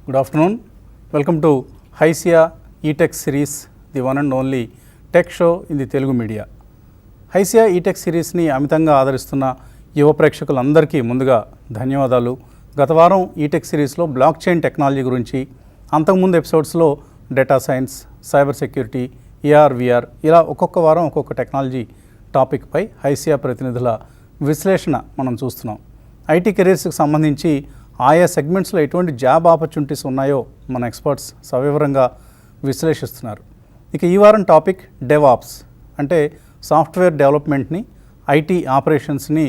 Good afternoon. Welcome to Hysia eTech series, the one and only tech show in the Telugu media. Hysia eTech series ni అమితంగా ఆదరిస్తున్న యువ ప్రేక్షకులందరికీ ముందుగా ధన్యవాదాలు. గత వారం ఈటెక్ సిరీస్లో బ్లాక్ చైన్ టెక్నాలజీ గురించి, అంతకుముందు ఎపిసోడ్స్లో data science, cyber security, AR VR ఇలా ఒక్కొక్క వారం ఒక్కొక్క టెక్నాలజీ టాపిక్పై హైసియా ప్రతినిధుల విశ్లేషణ మనం చూస్తున్నాం. ఐటీ కెరీర్స్కి సంబంధించి ఆయా సెగ్మెంట్స్లో ఎటువంటి జాబ్ ఆపర్చునిటీస్ ఉన్నాయో మన ఎక్స్పర్ట్స్ సవివరంగా విశ్లేషిస్తున్నారు. ఇక ఈ వారం టాపిక్ డెవాప్స్, అంటే సాఫ్ట్వేర్ డెవలప్మెంట్ని, ఐటీ ఆపరేషన్స్ని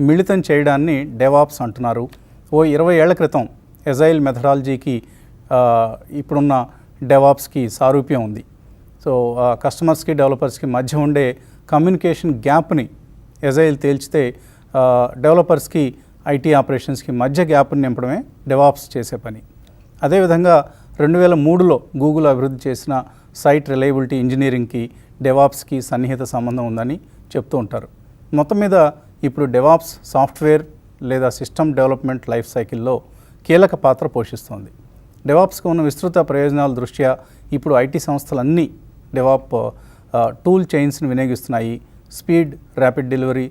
మిళితం చేయడాన్ని డెవాప్స్ అంటున్నారు. 20 ఏళ్ల క్రితం ఎజైల్ మెథడాలజీకి ఇప్పుడున్న డెవాప్స్కి సారూప్యం ఉంది. సో కస్టమర్స్కి, డెవలపర్స్కి మధ్య ఉండే కమ్యూనికేషన్ గ్యాప్ని ఎజైల్ తేల్చితే డెవలపర్స్కి, ఐటీ ఆపరేషన్స్కి మధ్య గ్యాప్ని నింపడమే డెవాప్స్ చేసే పని. అదేవిధంగా 2003లో గూగుల్ అభివృద్ధి చేసిన సైట్ రిలయబిలిటీ ఇంజనీరింగ్కి డెవాప్స్కి సన్నిహిత సంబంధం ఉందని చెప్తూ ఉంటారు. మొత్తం మీద ఇప్పుడు డెవాప్స్ సాఫ్ట్వేర్ లేదా సిస్టమ్ డెవలప్మెంట్ లైఫ్ సైకిల్లో కీలక పాత్ర పోషిస్తోంది. డెవాప్స్కి ఉన్న విస్తృత ప్రయోజనాల దృష్ట్యా ఇప్పుడు ఐటీ సంస్థలన్నీ డెవాప్ టూల్ చైన్స్ని వినియోగిస్తున్నాయి. Speed, rapid delivery,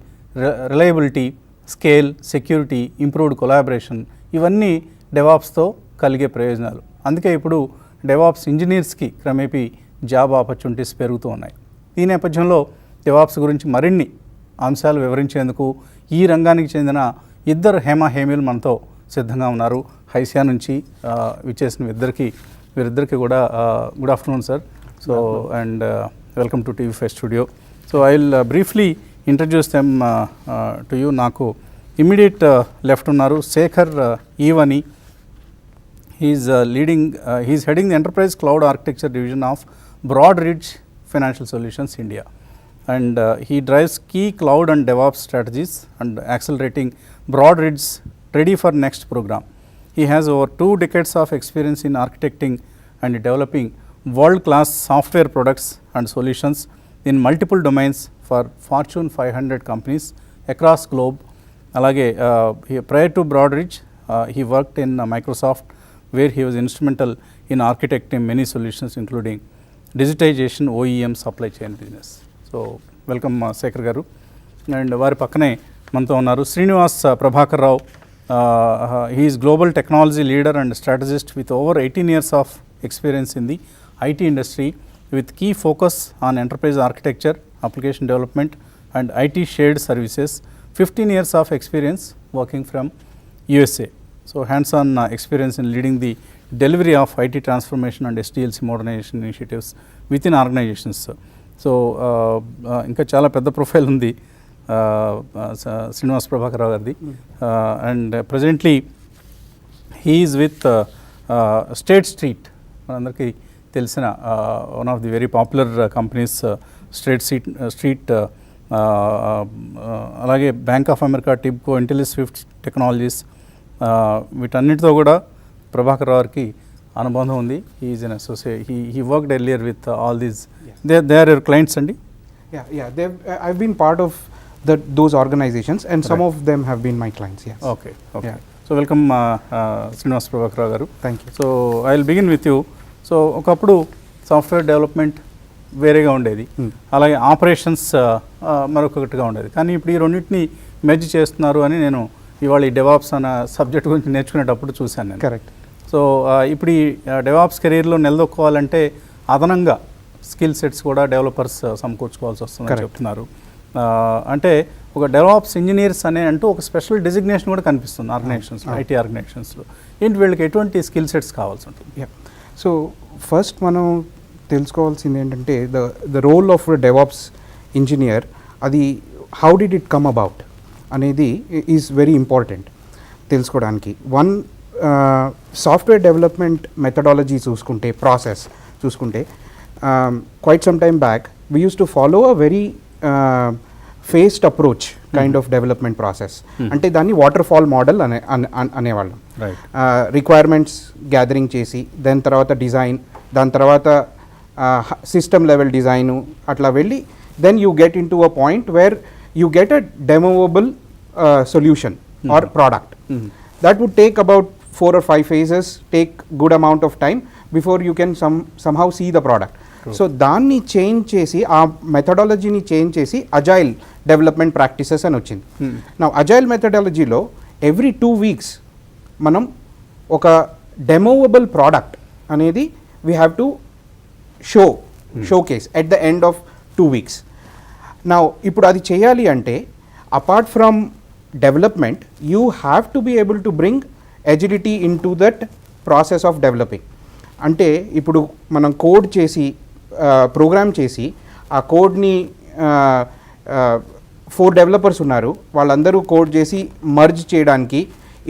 reliability, scale, security, improved collaboration ఇవన్నీ డెవాప్స్తో కలిగే ప్రయోజనాలు. అందుకే ఇప్పుడు డెవాప్స్ ఇంజనీర్స్కి క్రమేపీ జాబ్ ఆపర్చునిటీస్ పెరుగుతూ ఉన్నాయి. ఈ నేపథ్యంలో డెవాప్స్ గురించి మరిన్ని అంశాలు వివరించేందుకు ఈ రంగానికి చెందిన ఇద్దరు హేమీలు మనతో సిద్ధంగా ఉన్నారు. హైసియా నుంచి విచ్చేసిన వీరిద్దరికి కూడా good afternoon sir. So and welcome to TV5 studio. So I will briefly introduce them to you. నాకు ఇమ్మీడియట్ లెఫ్ట్ ఉన్నారు Shekhar Evani. He is heading the enterprise cloud architecture division of Broadridge financial solutions India, and he drives key cloud and DevOps strategies and accelerating Broadridge's Ready for Next program. He has over 2 decades of experience in architecting and developing world-class software products and solutions in multiple domains for Fortune 500 companies across globe. Alage prior to Broadridge, he worked in Microsoft, where he was instrumental in architecting many solutions including digitization, OEM, supply chain business. So welcome Shekhar garu. And వారి పక్కనే మనతో ఉన్నారు Srinivas Prabhakar Rao. He is global technology leader and strategist with over 18 years of experience in the IT industry with key focus on enterprise architecture, application development and IT shared services. 15 years of experience working from USA. So hands on experience in leading the delivery of IT transformation and SDLC modernisation initiatives with in organisations. So ఇంకా చాలా పెద్ద profile ఉంది శ్రీనివాస్ ప్రభాకర్ రావు గారిది. And presently he's with State Street, మనందరికీ తెలిసిన one of the very popular companies Street, అలాగే Bank of America, Tibco, Intelliswift technologies, వీటన్నిటితో కూడా ప్రభాకర్ రావు గారికి అనుబంధం ఉంది. He's an associate. He worked earlier with all these. They are your clients, Andy? Yeah. I've been part of those organizations, and some of them have been my clients. Yes. Okay. Yeah. So welcome, Srinivas Prabhakar garu. Thank you. So I'll begin with you. So ఒకప్పుడు software development వేరేగా ఉండేది, అలాగే operations మరొకటిగా ఉండేది. కానీ ఇప్పుడు ఈ రెండింటిని merge చేస్తున్నారు అని నేను ఇవాళ ఈ డెవాప్స్ అన్న సబ్జెక్ట్ గురించి నేర్చుకునేటప్పుడు చూశాను నేను. కరెక్ట్. సో ఇప్పుడు ఈ డెవాప్స్ కెరీర్లో నిలదొక్కోవాలంటే అదనంగా స్కిల్ సెట్స్ కూడా డెవలపర్స్ సమకూర్చుకోవాల్సి వస్తుందని చెప్తున్నారు. అంటే ఒక డెవలప్స్ ఇంజనీర్స్ అనే అంటూ ఒక స్పెషల్ డిజిగ్నేషన్ కూడా కనిపిస్తుంది ఆర్గనైజేషన్స్, ఐటీ ఆర్గనైజేషన్స్లో. ఏంటి వీళ్ళకి ఎటువంటి స్కిల్ సెట్స్ కావాల్సి ఉంటుంది? సో ఫస్ట్ మనం తెలుసుకోవాల్సింది ఏంటంటే the role of devops engineer, అది how did it come about అనేది ఈజ్ వెరీ ఇంపార్టెంట్ తెలుసుకోవడానికి. వన్, సాఫ్ట్వేర్ డెవలప్మెంట్ మెథడాలజీ చూసుకుంటే, ప్రాసెస్ చూసుకుంటే, quite some time back we used to follow a very phased approach kind of development process. అంటే దాన్ని waterfall model అనేవాళ్ళం. Requirements gathering చేసి, దాని తర్వాత design, దాని తర్వాత సిస్టమ్ లెవెల్ డిజైను, అట్లా వెళ్ళి then you get in to a point where you get a demoable solution or product. That would take about 4 or 5 phases take good amount of time before you can somehow see the product. So దాన్ని change చేసి ఆ మెథడాలజీని change చేసి agile development practices అని వచ్చింది. నా agile మెథడాలజీలో every 2 weeks మనం ఒక demoable product అనేది we have to showcase at the end of 2 weeks. నా ఇప్పుడు అది చేయాలి అంటే apart from development you have to be able to bring agility in to that process of developing. అంటే ఇప్పుడు మనం కోడ్ చేసి ప్రోగ్రామ్ చేసి ఆ కోడ్ని 4 డెవలపర్స్ ఉన్నారు, వాళ్ళందరూ కోడ్ చేసి మర్జ్ చేయడానికి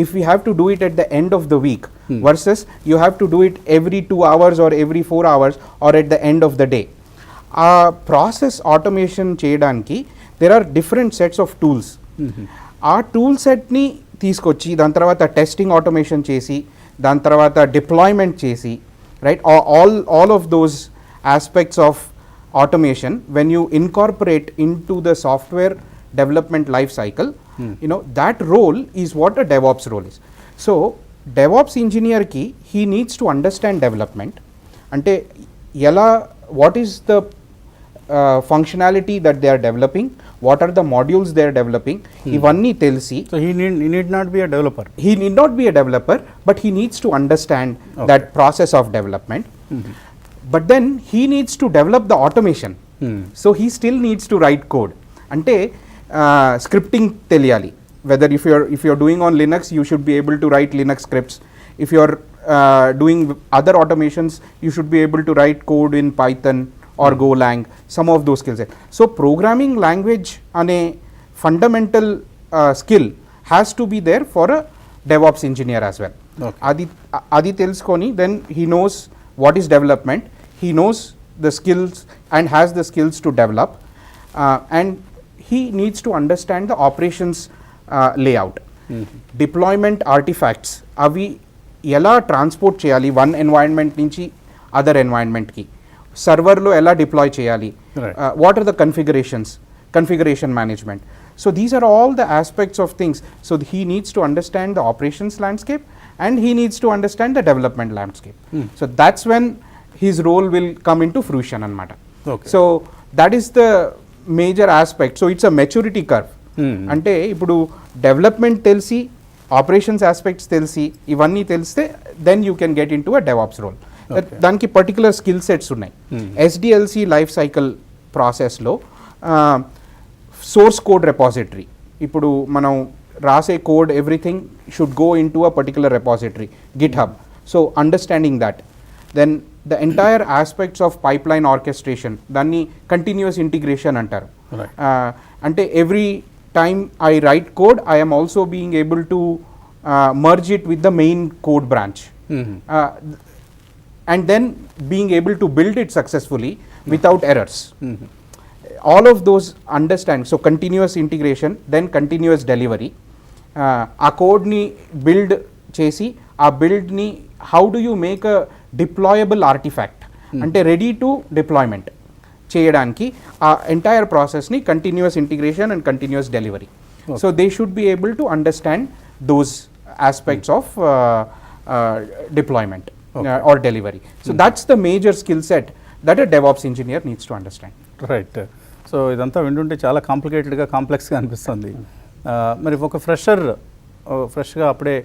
if we have to do it at the end of the week versus you have to do it every 2 hours or every 4 hours or at the end of the day. Process automation చేయడానికి there are different sets of tools. ఆ tool సెట్ని తీసుకొచ్చి దాని తర్వాత testing automation చేసి దాని తర్వాత deployment చేసి right all of those aspects of automation when you incorporate into the software development life cycle, you know, that role is what a DevOps role is. So DevOps engineer ki he needs to understand development ante ela what is the functionality that they are developing, what are the modules they are developing, ivanni telsi. So he need not be a developer. He need not be a developer, but he needs to understand that process of development. But then he needs to develop the automation. So he still needs to write code. Ante scripting తెలియాలి. Whether if you're doing on Linux, you should be able to write Linux scripts. If you're doing other automations, you should be able to write code in Python or Golang, some of those skills. So programming language ane fundamental skill has to be there for a DevOps engineer as well. Adi తెలుసుకొని then he knows what is development, he knows the skills and has the skills to develop, and he needs to understand the operations layout. Deployment artifacts avi ela transport cheyali one environment nunchi other environment ki, server lo ela deploy cheyali, what are the configuration management. So these are all the aspects of things. So he needs to understand the operations landscape and he needs to understand the development landscape. So that's when his role will come into fruition anamata. So that is the major aspect. So it's a maturity curve. అంటే ఇప్పుడు development తెలిసి operations aspects తెలిసి ఇవన్నీ తెలిస్తే then you can get in to a DevOps role. దానికి particular skill sets ఉన్నాయి. SDLC life cycle ప్రాసెస్లో source code repository, ఇప్పుడు మనం రాసే code everything should go in to a particular repository, GitHub. So understanding that, then the entire aspects of pipeline orchestration, దాన్ని continuous integration అంటారు. అంటే every time I write code, I am also being able to merge it with the main code branch, and then being able to build it successfully without errors. All of those understand. So continuous integration, then continuous delivery. A code ni build chesi, a build ni how do you make a deployable artifact ante ready to deployment చేయడానికి ఆ entire ప్రాసెస్ని continuous integration and continuous delivery. So they should be able to understand those aspects of deployment or delivery. So that's the major skill set that a DevOps engineer needs to understand. Right. So ఇదంతా వింటుంటే చాలా కాంప్లికేటెడ్గా కాంప్లెక్స్గా అనిపిస్తుంది. మరి ఒక ఫ్రెష్గా అప్పుడే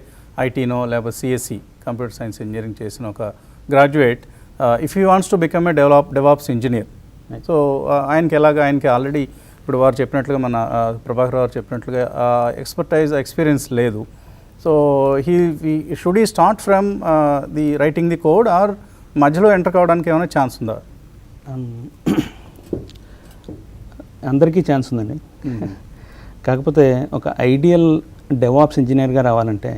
ఐటీనో లేకపోతే CSC computer science engineering చేసిన ఒక graduate if you wants to become a DevOps engineer, so ఆయనకి ఆల్రెడీ ఇప్పుడు వారు చెప్పినట్లుగా మన ప్రభాకర్ గారు చెప్పినట్లుగా ఎక్స్పీరియన్స్ లేదు. So should he start from the writing the code or మధ్యలో ఎంటర్ కావడానికి ఏమైనా ఛాన్స్ ఉందా? అందరికీ ఛాన్స్ ఉందండి. కాకపోతే ఒక ఐడియల్ డెవాప్స్ ఇంజనీర్గా రావాలంటే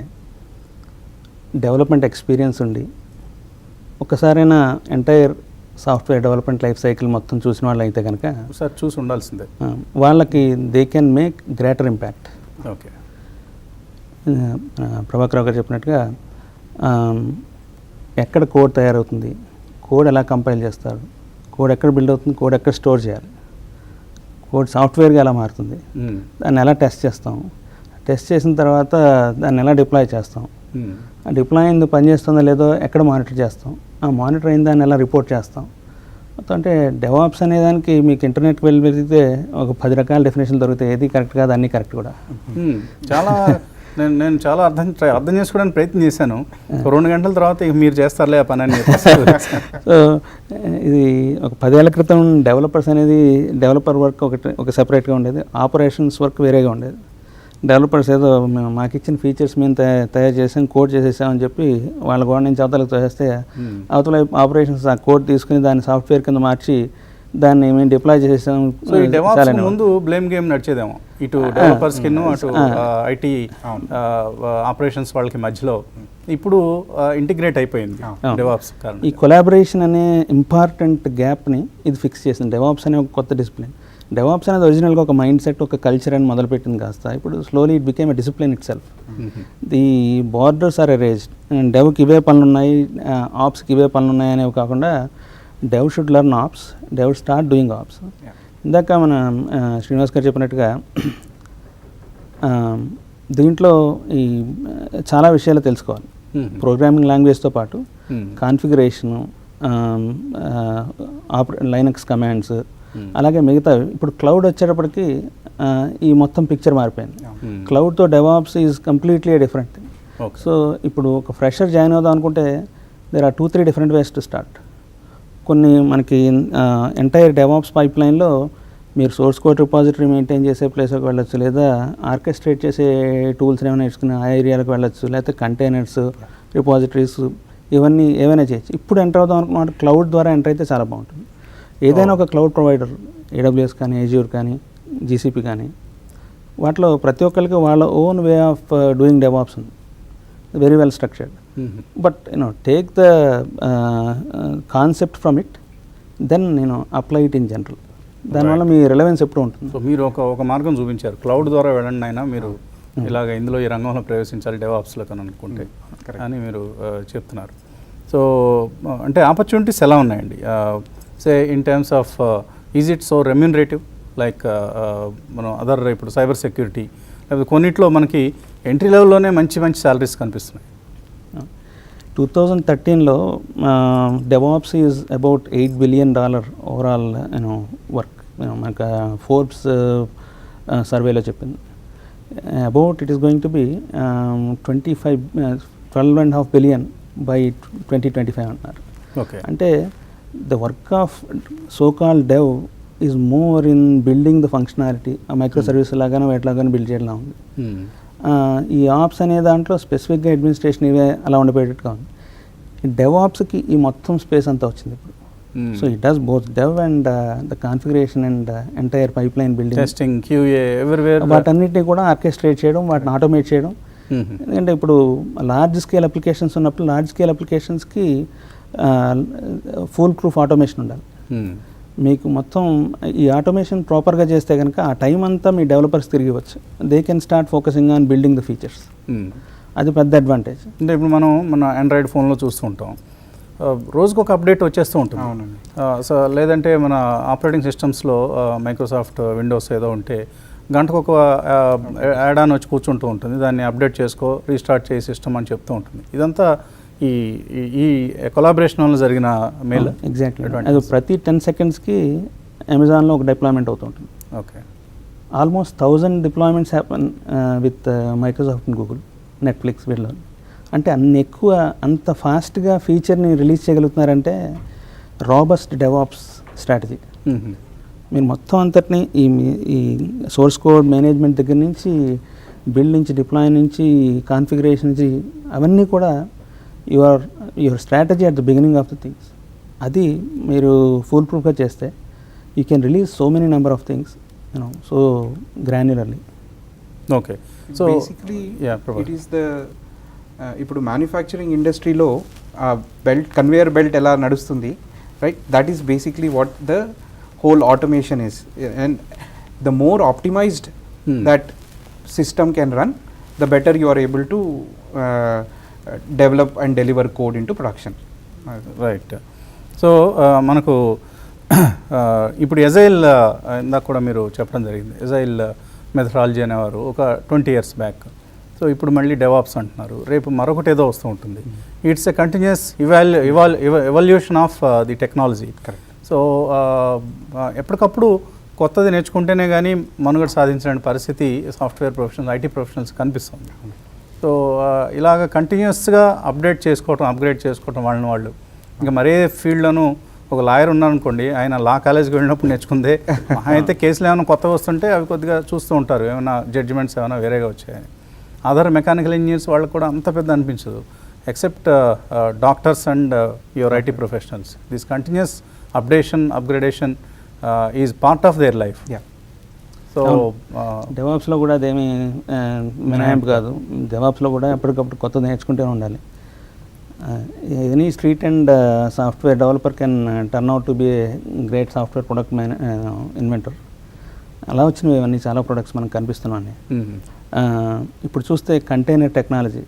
డెవలప్మెంట్ ఎక్స్పీరియన్స్ ఉండి ఒక్కసారైనా entire software development life cycle మొత్తం చూసిన వాళ్ళు అయితే కనుక సార్ చూసి ఉండాల్సిందే, వాళ్ళకి they can make greater impact. Okay. Prabhakar గారు చెప్పినట్టుగా ఎక్కడ కోడ్ తయారవుతుంది, కోడ్ ఎలా కంపైల్ చేస్తారు, కోడ్ ఎక్కడ బిల్డ్ అవుతుంది, కోడ్ ఎక్కడ స్టోర్ చేయాలి, కోడ్ సాఫ్ట్వేర్గా ఎలా మారుతుంది, దాన్ని ఎలా టెస్ట్ చేస్తాం, టెస్ట్ చేసిన తర్వాత దాన్ని ఎలా డిప్లాయ్ చేస్తాం డిప్లాయ్ అయింది పనిచేస్తుందో లేదో ఎక్కడ మానిటర్ చేస్తాం, ఆ మానిటర్ అయిన దాన్ని ఎలా రిపోర్ట్ చేస్తాం. మొత్తం అంటే డెవాప్స్ అనే దానికి మీకు ఇంటర్నెట్కి వెళ్ళి వెతికితే ఒక 10 రకాల డెఫినేషన్ దొరుకుతాయి. ఏది కరెక్ట్ కాదు, అన్నీ కరెక్ట్ కూడా. చాలా నేను చాలా అర్థం చేసుకోవడానికి ప్రయత్నం చేశాను. 2 గంటల తర్వాత ఇక మీరు చేస్తారులే ఆ పని అని. సో ఇది ఒక 10 ఏళ్ల క్రితం డెవలపర్స్ అనేది డెవలపర్ వర్క్ ఒక సెపరేట్గా ఉండేది, ఆపరేషన్స్ వర్క్ వేరేగా ఉండేది. డెవలపర్స్ ఏదో మాకు ఇచ్చిన ఫీచర్స్ మేము తయారు చేసాం, కోడ్ చేసేసామని చెప్పి వాళ్ళ గోడ నుంచి అవతలకు తోసేస్తే అవతల ఆపరేషన్స్ ఆ కోడ్ తీసుకుని దాన్ని సాఫ్ట్వేర్ కింద మార్చి దాన్ని మేము డిప్లాయ్ చేసేసాం. సో ఈ డెవాప్స్ ముందు బ్లేమ్ గేమ్ నడిచేదేమో, ఇటు డెవలపర్స్ కిన్ను అటు ఐటీ ఆపరేషన్స్ వాళ్ళకి మధ్యలో. ఇప్పుడు ఇంటిగ్రేట్ అయిపోయింది డెవాప్స్ కారణం. ఈ కొలాబరేషన్ అనే ఇంపార్టెంట్ గ్యాప్ని ఇది ఫిక్స్ చేసింది. డెవాప్స్ అనే ఒక కొత్త డిసిప్లిన్. డెవాప్స్ అనేది ఒరిజినల్గా ఒక మైండ్ సెట్, ఒక కల్చర్ అని మొదలుపెట్టింది కాస్త ఇప్పుడు slowly it became a discipline itself. The borders are erased. డెవ్కి ఇవే పనులు ఉన్నాయి, ఆప్స్కి ఇవే పనులు ఉన్నాయి అనేవి కాకుండా dev should learn ops, dev start doing ops. ఇందాక మన శ్రీనివాస్ గారు చెప్పినట్టుగా దీంట్లో ఈ చాలా విషయాలు తెలుసుకోవాలి. ప్రోగ్రామింగ్ లాంగ్వేజ్తో పాటు కాన్ఫిగరేషను, లైనక్స్ కమాండ్స్, అలాగే మిగతా. ఇప్పుడు క్లౌడ్ వచ్చేటప్పటికి ఈ మొత్తం పిక్చర్ మారిపోయింది. క్లౌడ్తో devops is completely different thing. So ఇప్పుడు ఒక ఫ్రెషర్ జాయిన్ అవుదాం అనుకుంటే there are 2-3 different ways to start. కొన్ని మనకి ఎంటైర్ డెవాప్స్ పైప్ లైన్లో మీరు సోర్స్ కోడ్ రిపాజిటరీ మెయింటైన్ చేసే ప్లేస్కి వెళ్ళొచ్చు, లేదా ఆర్కెస్ట్రేట్ చేసే టూల్స్ ఏమైనా నేర్చుకుని ఆ ఏరియాలకు వెళ్ళొచ్చు, లేకపోతే కంటైనర్స్, రిపాజిటరీస్ ఇవన్నీ ఏమైనా చేయొచ్చు. ఇప్పుడు ఎంటర్ అవుదాం అనుకున్నమాట క్లౌడ్ ద్వారా ఎంటర్ అయితే చాలా బాగుంటుంది. ఏదైనా ఒక క్లౌడ్ ప్రొవైడర్, AWS కానీ, Azure కానీ, GCP కానీ, వాటిలో ప్రతి ఒక్కరికి వాళ్ళ own way of doing devops ఉంది, very well structured. But take the concept from it, then apply it in general. దానివల్ల మీ రిలవెన్స్ ఎప్పుడు ఉంటుంది. సో మీరు ఒక మార్గం చూపించారు, క్లౌడ్ ద్వారా వెళ్ళండి అయినా మీరు ఇలాగ ఇందులో ఈ రంగంలో ప్రవేశించాలి డెవాప్స్లో అని అనుకుంటే అని మీరు చెప్తున్నారు. సో అంటే ఆపర్చునిటీస్ ఎలా ఉన్నాయండి? Say in terms of is it so remunerative like మనం అదర్ ఇప్పుడు సైబర్ సెక్యూరిటీ, లేకపోతే కొన్నిట్లో మనకి ఎంట్రీ లెవెల్లోనే మంచి సాలరీస్ కనిపిస్తున్నాయి. 2013లో devops is about $8 billion overall work. మనకు ఫోర్బ్స్ సర్వేలో చెప్పింది. About it is going to be 12.5 billion by 2025 అంటున్నారు. ఓకే, అంటే the work of so called dev is more in building the functionality. ఆ మైక్రో సర్వీస్ లాగానే ఎట్లాగానే బిల్డ్ చేయడం ఉంది. ఈ ఆప్స్ అనే దాంట్లో స్పెసిఫిక్గా అడ్మినిస్ట్రేషన్ ఇవే అలా ఉండిపోయేటట్టుగా ఉంది. ఈ డెవాప్స్కి ఈ మొత్తం స్పేస్ అంతా వచ్చింది ఇప్పుడు. So it does both dev and the configuration and entire pipeline building, testing, QA everywhere, వాటన్నిటిని కూడా ఆర్కెస్ట్రేట్ చేయడం, వాటిని ఆటోమేట్ చేయడం. ఎందుకంటే ఇప్పుడు లార్జ్ స్కేల్ అప్లికేషన్స్ ఉన్నప్పుడు లార్జ్ స్కేల్ అప్లికేషన్స్కి ఫుల్ ప్రూఫ్ ఆటోమేషన్ ఉండాలి. మీకు మొత్తం ఈ ఆటోమేషన్ ప్రాపర్గా చేస్తే కనుక ఆ టైం అంతా మీ డెవలపర్స్ తిరిగి వచ్చు. They can start focusing on building the features. అది పెద్ద అడ్వాంటేజ్. అంటే ఇప్పుడు మనం మన ఆండ్రాయిడ్ ఫోన్లో చూస్తూ ఉంటాం, రోజుకు ఒక అప్డేట్ వచ్చేస్తూ ఉంటుంది. సో లేదంటే మన ఆపరేటింగ్ సిస్టమ్స్లో మైక్రోసాఫ్ట్ విండోస్ ఏదో ఉంటే గంటకు ఒక యాడ్ ఆన్ వచ్చి కూర్చుంటూ ఉంటుంది, దాన్ని అప్డేట్ చేసుకో, రీస్టార్ట్ చేయి సిస్టమ్ అని చెప్తూ ఉంటుంది. ఇదంతా ఈ ఈ కొలాబరేషన్ వల్ల జరిగిన మేల్. ఎగ్జాక్ట్లీ. అది ప్రతి 10 secondsకి అమెజాన్లో ఒక డిప్లాయ్మెంట్ అవుతుంటుంది. Okay, almost 1000 deployments happen with Microsoft and Google, Netflix వీళ్ళు. అంటే అన్ని ఎక్కువ అంత ఫాస్ట్గా ఫీచర్ని రిలీజ్ చేయగలుగుతున్నారంటే రాబస్ట్ డెవాప్స్ స్ట్రాటజీ. మీరు మొత్తం అంతటిని ఈ సోర్స్ కోడ్ మేనేజ్మెంట్ దగ్గర నుంచి బిల్డ్ నుంచి డిప్లాయ్ నుంచి కాన్ఫిగరేషన్ నుంచి అవన్నీ కూడా your strategy at the beginning of the things. అది మీరు ఫుల్ ప్రూఫ్గా చేస్తే you can release so many number of things so granularly. Okay, so basically it is the ఇప్పుడు మ్యానుఫ్యాక్చరింగ్ ఇండస్ట్రీలో బెల్ట్, కన్వేయర్ బెల్ట్ ఎలా నడుస్తుంది, right? That is basically what the whole automation is, and the more optimized that system can run, the better you are able to develop and deliver code into production. Right. So మనకు ఇప్పుడు agile ఇందాక కూడా మీరు చెప్పడం జరిగింది, agile methodology అనేవారు ఒక 20 years back so ఇప్పుడు మళ్ళీ డెవాప్స్ అంటున్నారు, రేపు మరొకటి ఏదో వస్తూ ఉంటుంది. It's a continuous evolution of the technology. So ఎప్పటికప్పుడు కొత్తది నేర్చుకుంటేనే కానీ మనుగడ సాధించలేని పరిస్థితి సాఫ్ట్వేర్ ప్రొఫెషనల్స్, ఐటీ ప్రొఫెషనల్స్ కనిపిస్తుంది. సో ఇలాగ కంటిన్యూస్గా అప్డేట్ చేసుకోవటం, అప్గ్రేడ్ చేసుకోవటం వాళ్ళని వాళ్ళు. ఇంకా మరే ఫీల్డ్లోనూ ఒక లాయర్ ఉన్నారనుకోండి, ఆయన లా కాలేజ్కి వెళ్ళినప్పుడు నేర్చుకుందే, అయితే కేసులు ఏమైనా కొత్తగా వస్తుంటే అవి కొద్దిగా చూస్తూ ఉంటారు, ఏమైనా జడ్జిమెంట్స్ ఏమైనా వేరేగా వచ్చాయని. అదర్ మెకానికల్ ఇంజనీర్స్ వాళ్ళకు కూడా అంత పెద్ద అనిపించదు, except doctors and your IT professionals. This continuous updation, upgradation is part of their life. So డెవాప్స్లో కూడా అదేమి మినహాయింపు కాదు. డెవాప్స్లో కూడా ఎప్పటికప్పుడు కొత్తది నేర్చుకుంటూనే ఉండాలి. Any street and software developer can turn out to be a great software product inventor. అలా వచ్చినవి ఇవన్నీ చాలా ప్రొడక్ట్స్ మనకు కనిపిస్తున్నాయి. ఇప్పుడు చూస్తే కంటైనర్ టెక్నాలజీ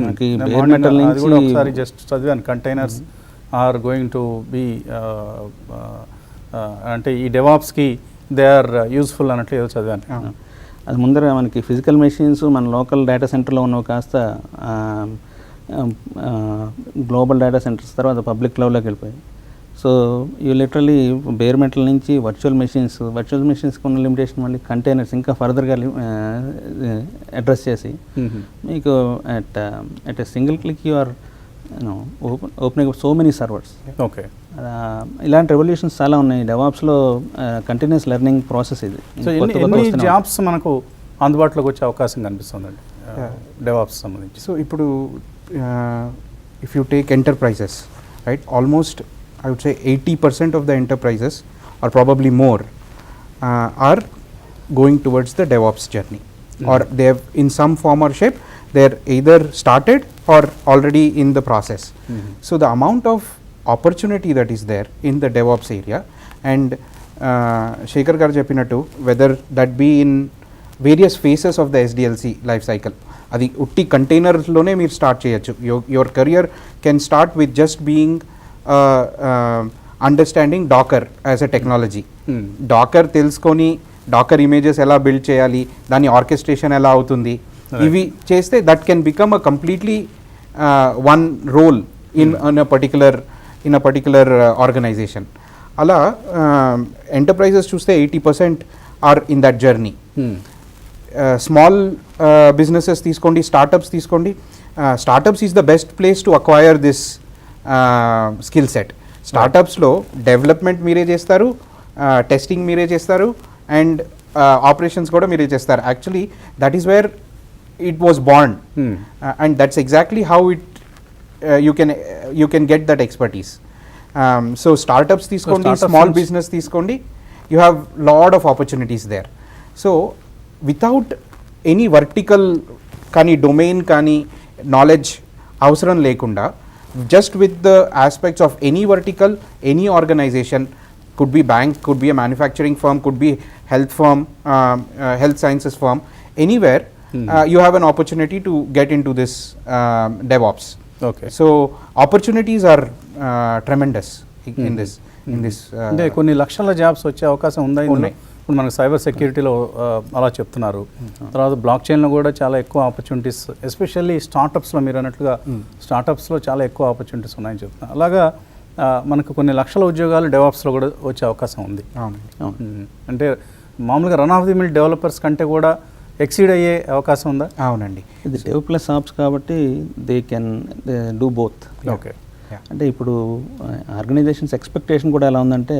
మనకి బేర్ మెటల్ నుంచి ఒకసారి జస్ట్ చదివాను, containers are going to be అంటే ఈ డెవాప్స్కి దే ఆర్ యూస్ఫుల్ అన్నట్లు ఏదో చదివాను. అది ముందర మనకి ఫిజికల్ మెషిన్స్ మన లోకల్ డేటా సెంటర్లో ఉన్నవి కాస్త గ్లోబల్ డేటా సెంటర్స్ తర్వాత పబ్లిక్ క్లౌడ్లోకి వెళ్ళిపోయాయి. So you literally bare metal నుంచి వర్చువల్ మెషిన్స్కి ఉన్న లిమిటేషన్ మళ్ళీ కంటైనర్స్ ఇంకా ఫర్దర్గా అడ్రస్ చేసి మీకు at a single click you are opening so many servers. Okay, ఇలాంటి రెవల్యూషన్స్ చాలా ఉన్నాయి డెవాప్స్లో. కంటిన్యూస్ లెర్నింగ్ ప్రాసెస్ ఇది. సో ఎన్ని జాబ్స్ మనకు అందుబాటులోకి వచ్చే అవకాశం కనిపిస్తుందండి డెవాప్స్ సంబంధించి? సో ఇప్పుడు if you take enterprises, right, almost I would say 80% of the enterprises or probably more are going towards the DevOps journey, or they have in some form or shape they're either started or already in the process. So the amount of opportunity that is there in the DevOps area, and Shekhar garu cheppinattu, whether that be in various phases of the SDLC life cycle, అది ఉట్టి కంటైనర్స్లోనే మీరు start చేయొచ్చు. Your career can start with just being understanding docker as a technology. Docker తెలుసుకొని docker images ఎలా build చేయాలి, దాని orchestration ఎలా అవుతుంది, ఇవి చేస్తే that can become a completely one role in a particular organisation. అలా ఎంటర్ప్రైజెస్ చూస్తే 80% are in that journey. Small businesses తీసుకోండి, స్టార్టప్స్ తీసుకోండి. Startups is the best place to acquire this skill set. స్టార్టప్స్లో డెవలప్మెంట్ మీరే చేస్తారు, టెస్టింగ్ మీరే చేస్తారు, and operations కూడా మీరే చేస్తారు. Actually that is where it was born, and that's exactly how it you can get that expertise. So startups తీసుకోండి, small business తీసుకోండి, you have lot of opportunities there. So without any vertical కానీ domain కానీ knowledge అవసరం లేకుండా, just with the aspects of any vertical, any organization, could be bank, could be a manufacturing firm, could be health firm, health sciences firm, anywhere you have an opportunity to get into this DevOps. Okay. So opportunities are tremendous in this. అంటే కొన్ని లక్షల jobs వచ్చే అవకాశం ఉందా? ఇప్పుడు మనకు cyber సెక్యూరిటీలో అలా చెప్తున్నారు. తర్వాత బ్లాక్ చైన్లో కూడా చాలా ఎక్కువ ఆపర్చునిటీస్, ఎస్పెషల్లీ స్టార్టప్స్లో మీరు అన్నట్లుగా స్టార్టప్స్లో చాలా ఎక్కువ ఆపర్చునిటీస్ ఉన్నాయని చెప్తున్నారు. అలాగా మనకు కొన్ని లక్షల ఉద్యోగాలు డెవాప్స్లో కూడా వచ్చే అవకాశం ఉంది. అంటే మామూలుగా run of the mill developers కంటే కూడా ఎక్సీడ్ అయ్యే అవకాశం ఉందా? అవునండి, ఇది డెవ్ ప్లస్ ఆప్స్ కాబట్టి they can do both. Okay, అంటే ఇప్పుడు ఆర్గనైజేషన్స్ ఎక్స్పెక్టేషన్ కూడా ఎలా ఉందంటే,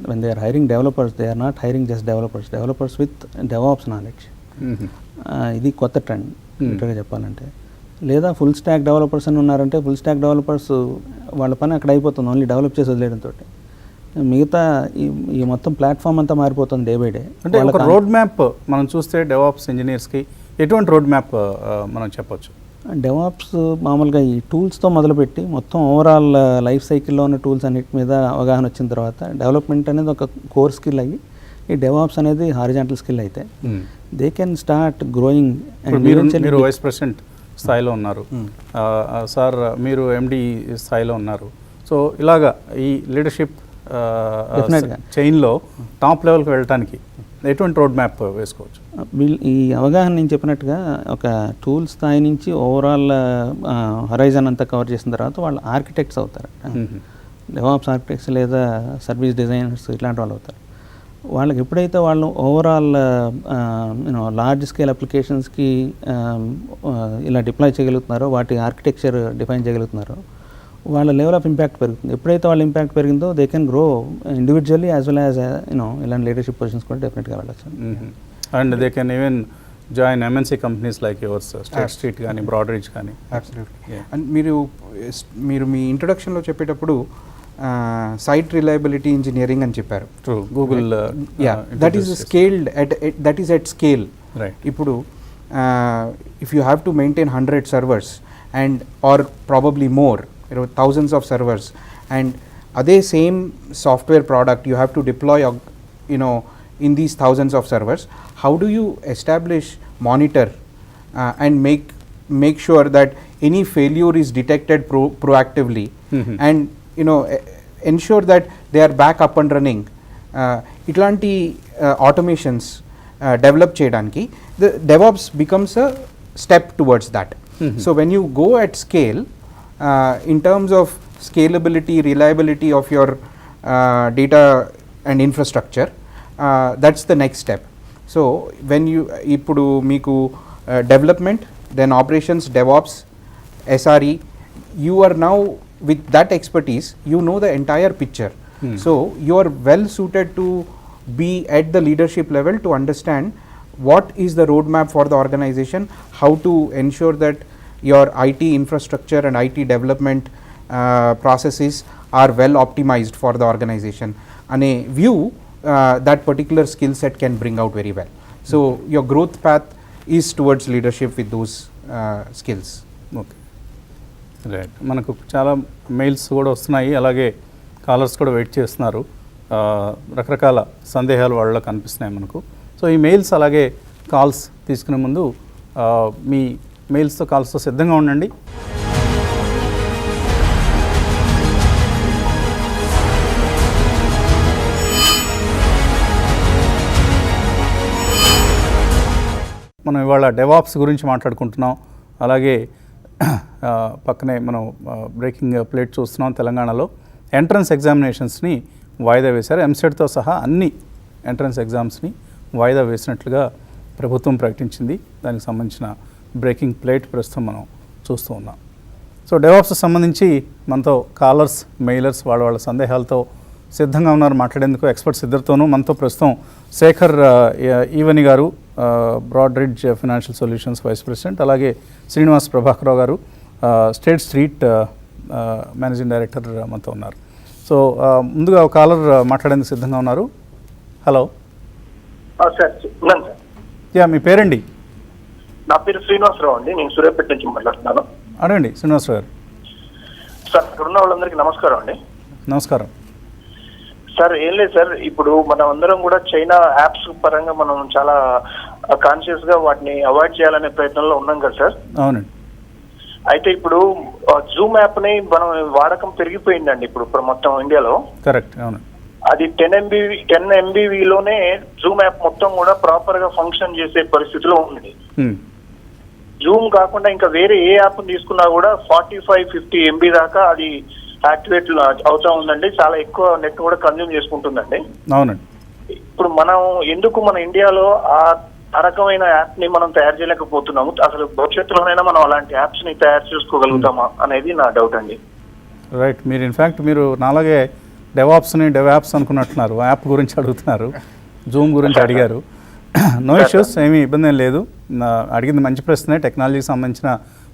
when they are hiring developers, they are not hiring just developers with DevOps knowledge. ఇది కొత్త ట్రెండ్ లిటరల్గా చెప్పాలంటే. లేదా ఫుల్ స్టాక్ డెవలపర్స్ అని ఉన్నారంటే, ఫుల్ స్టాక్ డెవలపర్స్ వాళ్ళ పని అక్కడ అయిపోతుంది, ఓన్లీ డెవలప్ చేసి వదిలేయడంతో. మిగతా ఈ మొత్తం ప్లాట్ఫామ్ అంతా మారిపోతుంది డే బై డే. అంటే ఒక రోడ్ మ్యాప్ మనం చూస్తే డెవాప్స్ ఇంజనీర్స్కి ఎటువంటి రోడ్ మ్యాప్ మనం చెప్పొచ్చు? డెవాప్స్ మామూలుగా ఈ టూల్స్తో మొదలుపెట్టి మొత్తం ఓవరాల్ లైఫ్ సైకిల్లో ఉన్న టూల్స్ అన్నిటి మీద అవగాహన వచ్చిన తర్వాత డెవలప్మెంట్ అనేది ఒక కోర్ స్కిల్ అయ్యి, ఈ డెవాప్స్ అనేది హారిజాంటల్ స్కిల్ అయితే దే కెన్ స్టార్ట్ గ్రోయింగ్. మీరు వైస్ ప్రెసిడెంట్ స్థాయిలో ఉన్నారు సార్, మీరు ఎండి స్థాయిలో ఉన్నారు. సో ఇలాగా ఈ లీడర్షిప్ చైన్లో టాప్ లెవెల్కి వెళ్ళటానికి ఎటువంటి రోడ్ మ్యాప్ వేసుకోవచ్చు? ఈ అవగాహన నేను చెప్పినట్టుగా ఒక టూల్ స్థాయి నుంచి ఓవరాల్ హరైజన్ అంతా కవర్ చేసిన తర్వాత వాళ్ళు ఆర్కిటెక్ట్స్ అవుతారు. డెవాప్స్ ఆర్కిటెక్ట్స్ లేదా సర్వీస్ డిజైనర్స్ ఇట్లాంటి వాళ్ళు అవుతారు. వాళ్ళకి ఎప్పుడైతే వాళ్ళు ఓవరాల్ లార్జ్ స్కేల్ అప్లికేషన్స్కి ఇలా డిప్లాయ్ చేయగలుగుతున్నారో, వాటి ఆర్కిటెక్చర్ డిఫైన్ చేయగలుగుతున్నారో, వాళ్ళ లెవెల్ ఆఫ్ ఇంపాక్ట్ పెరుగుతుంది. ఎప్పుడైతే వాళ్ళ ఇంపాక్ట్ పెరిగిందో they can grow individually as well as ఇలాంటి లీడర్షిప్ పొజిషన్స్ కూడా డెఫినెట్గా వెళ్ళచ్చు. And they can even join MNC companies like yours, state street కానీ, బ్రాడరీజ్ కానీ. అబ్సల్యూట్లీ. అండ్ మీరు మీ ఇంట్రొడక్షన్లో చెప్పేటప్పుడు సైట్ రిలయబిలిటీ ఇంజనీరింగ్ అని చెప్పారు. Google that is scaled that is at scale. Right. ఇప్పుడు if you have to maintain 100 servers and or probably more, thousands of servers, and అదే same software product you have to deploy in these thousands of servers. How do you establish, monitor and make sure that any failure is detected proactively and ensure that they are back up and running? ఇట్లాంటి automations develop చేయడానికి the DevOps becomes a step towards that. So when you go at scale, in terms of scalability, reliability of your data and infrastructure, that's the next step. So when you ఇప్పుడు మీకు development, then operations, DevOps, SRE, you are now with that expertise, you know the entire picture. So you are well suited to be at the leadership level to understand what is the roadmap for the organization, how to ensure that your IT infrastructure and IT development processes are well optimized for the organization. And a view that particular skill set can bring out very well. So your growth path is towards leadership with those skills. Okay, right. మనకు చాలా mails కూడా వస్తున్నాయి, అలాగే callers కూడా wait చేస్తున్నారు. రకరకాల సందేహాలు వాళ్ళలో కనిపిస్తున్నాయి మనకు. సో ఈ మెయిల్స్ అలాగే కాల్స్ తీసుకునే ముందు మీ మెయిల్స్తో కాల్స్తో సిద్ధంగా ఉండండి. మనం ఇవాళ డెవాప్స్ గురించి మాట్లాడుకుంటున్నాం. అలాగే పక్కనే మనం బ్రేకింగ్ ప్లేట్ చూస్తున్నాం. తెలంగాణలో ఎంట్రన్స్ ఎగ్జామినేషన్స్ని వాయిదా వేశారు. ఎంసెట్తో సహా అన్ని ఎంట్రన్స్ ఎగ్జామ్స్ని వాయిదా వేసినట్లుగా ప్రభుత్వం ప్రకటించింది. దానికి సంబంధించిన బ్రేకింగ్ ప్లేట్ ప్రస్తుతం మనం చూస్తూ ఉన్నాం. సో డెవాప్స్ సంబంధించి మనతో కాలర్స్, మెయిలర్స్ వాళ్ళ సందేహాలతో సిద్ధంగా ఉన్నారు మాట్లాడేందుకు. ఎక్స్పర్ట్స్ ఇద్దరితోనూ మనతో ప్రస్తుతం శేఖర్ ఈవని గారు, బ్రాడ్రిడ్జ్ ఫైనాన్షియల్ సొల్యూషన్స్ వైస్ ప్రెసిడెంట్, అలాగే శ్రీనివాస్ ప్రభాకర్ గారు, స్టేట్ స్ట్రీట్ మేనేజింగ్ డైరెక్టర్ మనతో ఉన్నారు. సో ముందుగా ఒక కాలర్ మాట్లాడేందుకు సిద్ధంగా ఉన్నారు. హలో సార్, ఉన్నాను సార్. యా, మీ పేరండి? నా పేరు శ్రీనివాసరావు అండి, నేను సూర్యాపేట నుంచి మాట్లాడుతున్నాను. అడగండి శ్రీనివాసరావు గారు. సార్, ఇక్కడ ఉన్న వాళ్ళందరికీ నమస్కారం అండి. నమస్కారం సార్. ఏం లేదు సార్, ఇప్పుడు మనం అందరం కూడా చైనా యాప్స్ పరంగా మనం చాలా కాన్షియస్ గా వాటిని అవాయిడ్ చేయాలనే ప్రయత్నంలో ఉన్నాం కదా సార్. అవునండి. అయితే ఇప్పుడు జూమ్ యాప్ ని మనం వాడకం పెరిగిపోయిందండి ఇప్పుడు మొత్తం ఇండియాలో. కరెక్ట్, అవును. అది 10 MB లోనే జూమ్ యాప్ మొత్తం కూడా ప్రాపర్ గా ఫంక్షన్ చేసే పరిస్థితిలో ఉంది. జూమ్ కాకుండా ఇంకా వేరే ఏ యాప్ తీసుకున్నా కూడా 45-50 MB దాకా అది యాక్టివేట్ అవుతా ఉందండి. చాలా ఎక్కువ నెట్ కూడా కన్జ్యూమ్ చేసుకుంటుందండి. అవునండి. ఇప్పుడు మనం ఎందుకు మన ఇండియాలో ఆ రకమైన యాప్ ని మనం తయారు చేయలేకపోతున్నాము? అసలు భవిష్యత్తులోనైనా మనం అలాంటి యాప్స్ ని తయారు చేసుకోగలుగుతామా అనేది నా డౌట్ అండి. రైట్. మీరు ఇన్ఫ్యాక్ట్ మీరు నాలాగే డెవాప్స్ని డెవాప్స్ అనుకున్నట్టున్నారు. యాప్ గురించి అడుగుతున్నారు, జూమ్ గురించి అడిగారు. నో ఇష్యూస్, ఏమీ ఇబ్బంది ఏం లేదు. అడిగింది మంచి ప్రశ్నే, టెక్నాలజీకి సంబంధించిన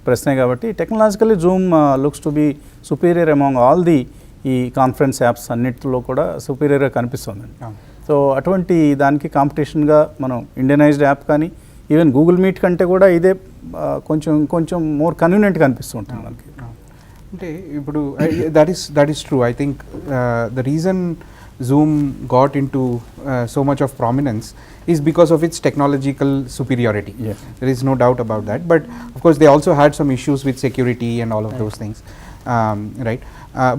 ప్రశ్నే కాబట్టి. Technologically Zoom looks to be superior among all the ఈ కాన్ఫరెన్స్ యాప్స్ అన్నిటిలో కూడా సుపీరియర్గా కనిపిస్తుందండి. సో అటువంటి దానికి కాంపిటీషన్గా మనం ఇండియనైజ్డ్ యాప్ కానీ ఈవెన్ గూగుల్ మీట్ కంటే కూడా ఇదే కొంచెం మోర్ కన్వీనియంట్గా అనిపిస్తూ ఉంటుంది మనకి. అంటే ఇప్పుడు that is true. I think the reason Zoom got into so much of prominence is because of its technological superiority. Yes. There is no doubt about that. But of course they also had some issues with security and all of those things, right?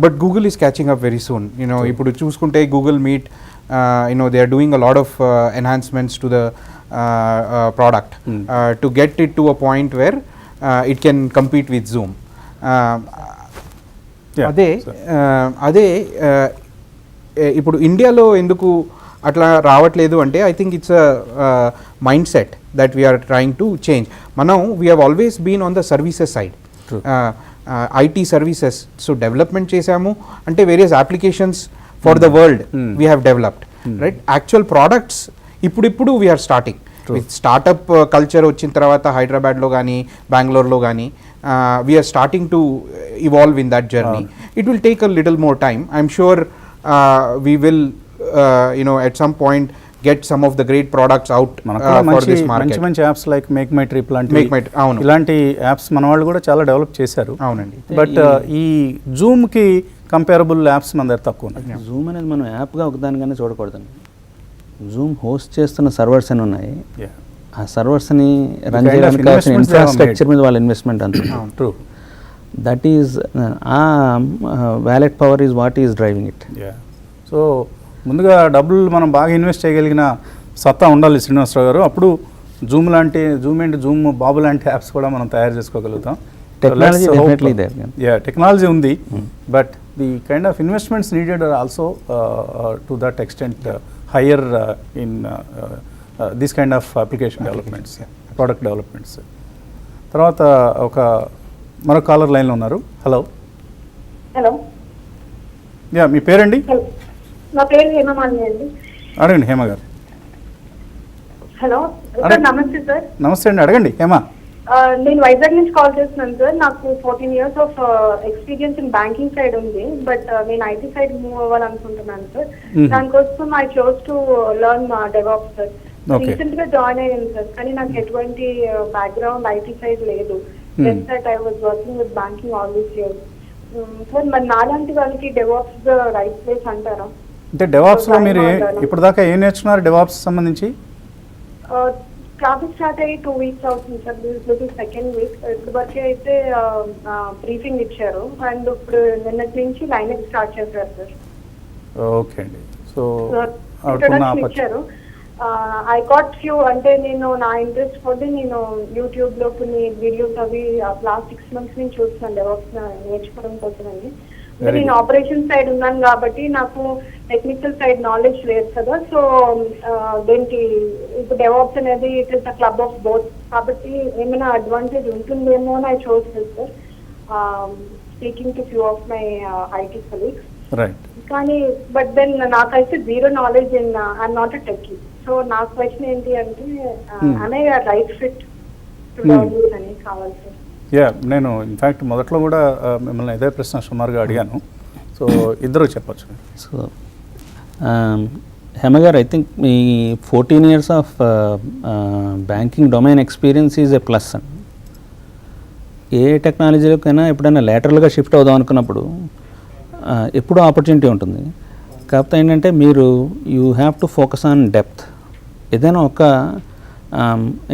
But Google is catching up very soon. ఇప్పుడు చూసుకుంటే Google Meet, they are doing a lot of enhancements to the product to get it to a point where it can compete with Zoom. అదే ఇప్పుడు ఇండియాలో ఎందుకు అట్లా రావట్లేదు అంటే I think it's a mind set that we're trying to change. మనం we have always been on the services side, IT services. So development చేసాము అంటే various applications for the world we have developed, right? Actual products ఇప్పుడు we're starting with startup culture వచ్చిన తర్వాత హైదరాబాద్లో కానీ బెంగళూరులో కానీ we're starting to evolve in that journey. It will take a little more time. I'm sure we will at some point get some of the great products out for this market. మంచి apps like make my trip ఇలాంటి apps మన వాళ్ళు కూడా చాలా develop చేశారు. అవునండి. But ఈ జూమ్కి comparable apps మన దగ్గర తక్కువ ఉన్నాయి. జూమ్ అనేది మనం యాప్గా ఒకదానిగానే చూడకూడదండి. జూమ్ హోస్ట్ చేస్తున్న సర్వర్స్ అని ఉన్నాయి, ఆ సర్వర్స్ని రన్ చేయడానికి కావాల్సిన ఇన్ఫ్రాస్ట్రక్చర్ మీద వాళ్ళ ఇన్వెస్ట్మెంట్ అంత. ట్రూ. దట్ ఈజ్ ఆ wallet power is what is driving it. So ముందుగా డబ్బులు మనం బాగా ఇన్వెస్ట్ చేయగలిగిన సత్తా ఉండాలి శ్రీనివాసరావు గారు. అప్పుడు జూమ్ బాబు లాంటి యాప్స్ కూడా మనం తయారు చేసుకోగలుగుతాం. టెక్నాలజీ ఉంది, but the kind of investments needed are also to that extent higher in this kind of application developments, product developments. తర్వాత మరొక కాలర్ లైన్లో ఉన్నారు. హలో. యా, మీ పేరండి? నా పేరు హేమమాలిని అండి. అడగండి హేమ గారు. హలో సార్, నమస్తే సార్. నమస్తే అండి, అడగండి హేమ. నేను వైజాగ్ నుంచి కాల్ చేస్తున్నాను సార్. నాకు 14 years of experience in banking side ఉంది, బట్ నేను ఐటీ సైడ్ మూవ్ అవ్వాలనుకుంటున్నాను సార్. దానికోసం I chose to learn DevOps sir. Recent గా జాయిన్ అయ్యాను సార్, కానీ నాకు ఎటువంటి బ్యాక్గ్రౌండ్ ఐటీ సైడ్ లేదు. Just that I was working with banking all these years. Sir మరి నాలాంటి వాళ్ళకి డెవాప్స్ రైట్ ప్లేస్ అంటారా? అంటే డెవాప్స్లో మీరు ఇప్పటిదాకా ఏం నేర్చుకున్నారు డెవాప్స్ సంబంధించి? క్లాసెస్ స్టార్ట్ అయ్యి 2 weeks అవుతుంది sir. This is second week. ఇప్పుడు వరకు అయితే బ్రీఫింగ్ ఇచ్చారు, అండ్ ఇప్పుడు నిన్నటి నుంచి లైనక్స్ స్టార్ట్ చేశారు సార్. ఓకే అండి. సో ఇంట్రొడక్షన్ ఇచ్చారు. ఐ గాట్ ఫ్యూ, అంటే నేను నా ఇంట్రెస్ట్ కొద్ది నేను యూట్యూబ్ లో కొన్ని వీడియోస్ అవి లాస్ట్ 6 months నుంచి చూస్తున్నాను డెవాప్స్ నేర్చుకోవడం కోసం అండి. నేను ఆపరేషన్ సైడ్ ఉన్నాను కాబట్టి నాకు టెక్నికల్ సైడ్ నాలెడ్జ్ లేదు కదా. సో దేనికి ఇప్పుడు డెవాప్స్ అనేది it is the club of both, కాబట్టి ఏమైనా అడ్వాంటేజ్ ఉంటుందేమో అని I chose sir, speaking to few of my IT colleagues. కానీ బట్ దెన్ నాకైతే zero knowledge in I'm not a techie. So నా క్వశ్చన్ ఏంటి అంటే అనే right fit to learn this అని కావాలి సార్. నేను ఇన్ఫ్యాక్ట్ మొదట్లో కూడా మిమ్మల్ని ఇదే ప్రశ్న సుమారుగా అడిగాను. సో ఇద్దరు చెప్పచ్చు. సో హేమ గారు, I think me 14 years of banking domain experience is a plus అండి. ఏ టెక్నాలజీలోకైనా ఎప్పుడైనా లేటరల్గా షిఫ్ట్ అవుదాం అనుకున్నప్పుడు ఎప్పుడూ ఆపర్చునిటీ ఉంటుంది. కాకపోతే ఏంటంటే మీరు you have to focus on depth. ఏదైనా ఒక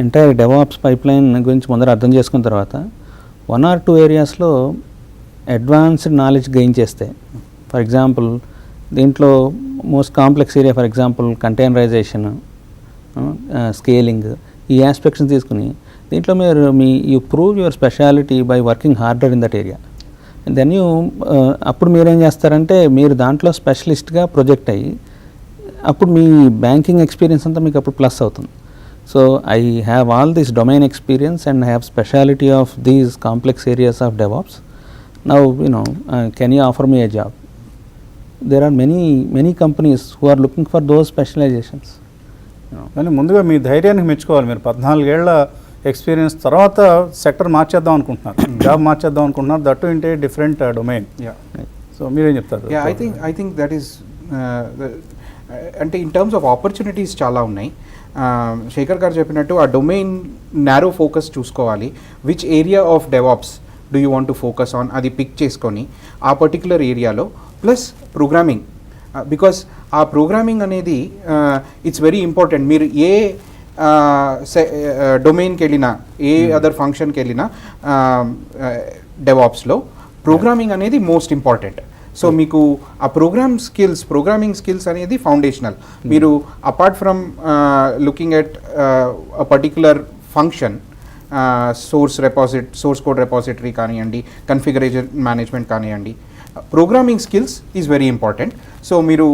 ఎంటైర్ డెవాప్స్ పైప్లైన్ గురించి ముందర అర్థం చేసుకున్న తర్వాత 1 or 2 areasలో అడ్వాన్స్డ్ నాలెడ్జ్ గెయిన్ చేస్తే, ఫర్ ఎగ్జాంపుల్ దీంట్లో most complex area for example containerization, scaling, ఈ ఆస్పెక్ట్స్ని తీసుకుని దీంట్లో మీరు you prove your speciality by working harder in that area. Then అప్పుడు మీరేం చేస్తారంటే మీరు దాంట్లో స్పెషలిస్ట్గా ప్రొజెక్ట్ అయ్యి అప్పుడు మీ బ్యాంకింగ్ ఎక్స్పీరియన్స్ అంతా మీకు అప్పుడు ప్లస్ అవుతుంది. So I have all this domain experience and I have speciality of these complex areas of DevOps. Now, can you offer me a job? There are many companies who are looking for those specializations. కానీ ముందుగా మీ ధైర్యానికి మెచ్చుకోవాలి. మీరు 14 ఏళ్ల experience తర్వాత sector మార్చేద్దాం అనుకుంటున్నారు, job మార్చేద్దాం అనుకుంటున్నారు, that ఇంటే డిఫరెంట్ డొమైన్. సో మీరేం చెప్తారు? ఐ థింక్ దట్ ఈస్ అంటే ఇన్ టర్మ్స్ ఆఫ్ ఆపర్చునిటీస్ చాలా ఉన్నాయి. శేఖర్ గారు చెప్పినట్టు ఆ డొమైన్ నారో ఫోకస్ చూసుకోవాలి. Which area of DevOps do you want to focus on, అది పిక్ చేసుకొని ఆ పర్టికులర్ ఏరియాలో ప్లస్ ప్రోగ్రామింగ్, బికాస్ ఆ ప్రోగ్రామింగ్ అనేది ఇట్స్ వెరీ ఇంపార్టెంట్. మీరు ఏ డొమైన్కి వెళ్ళినా, ఏ అదర్ ఫంక్షన్కి వెళ్ళినా డెవాప్స్లో ప్రోగ్రామింగ్ అనేది మోస్ట్ ఇంపార్టెంట్. సో మీకు ఆ ప్రోగ్రామింగ్ స్కిల్స్ అనేది ఫౌండేషనల్. మీరు apart from looking at a particular function, source code repository కానివ్వండి, కన్ఫిగరేషన్ మేనేజ్మెంట్ కానివ్వండి, programming skills is very important. So మీరు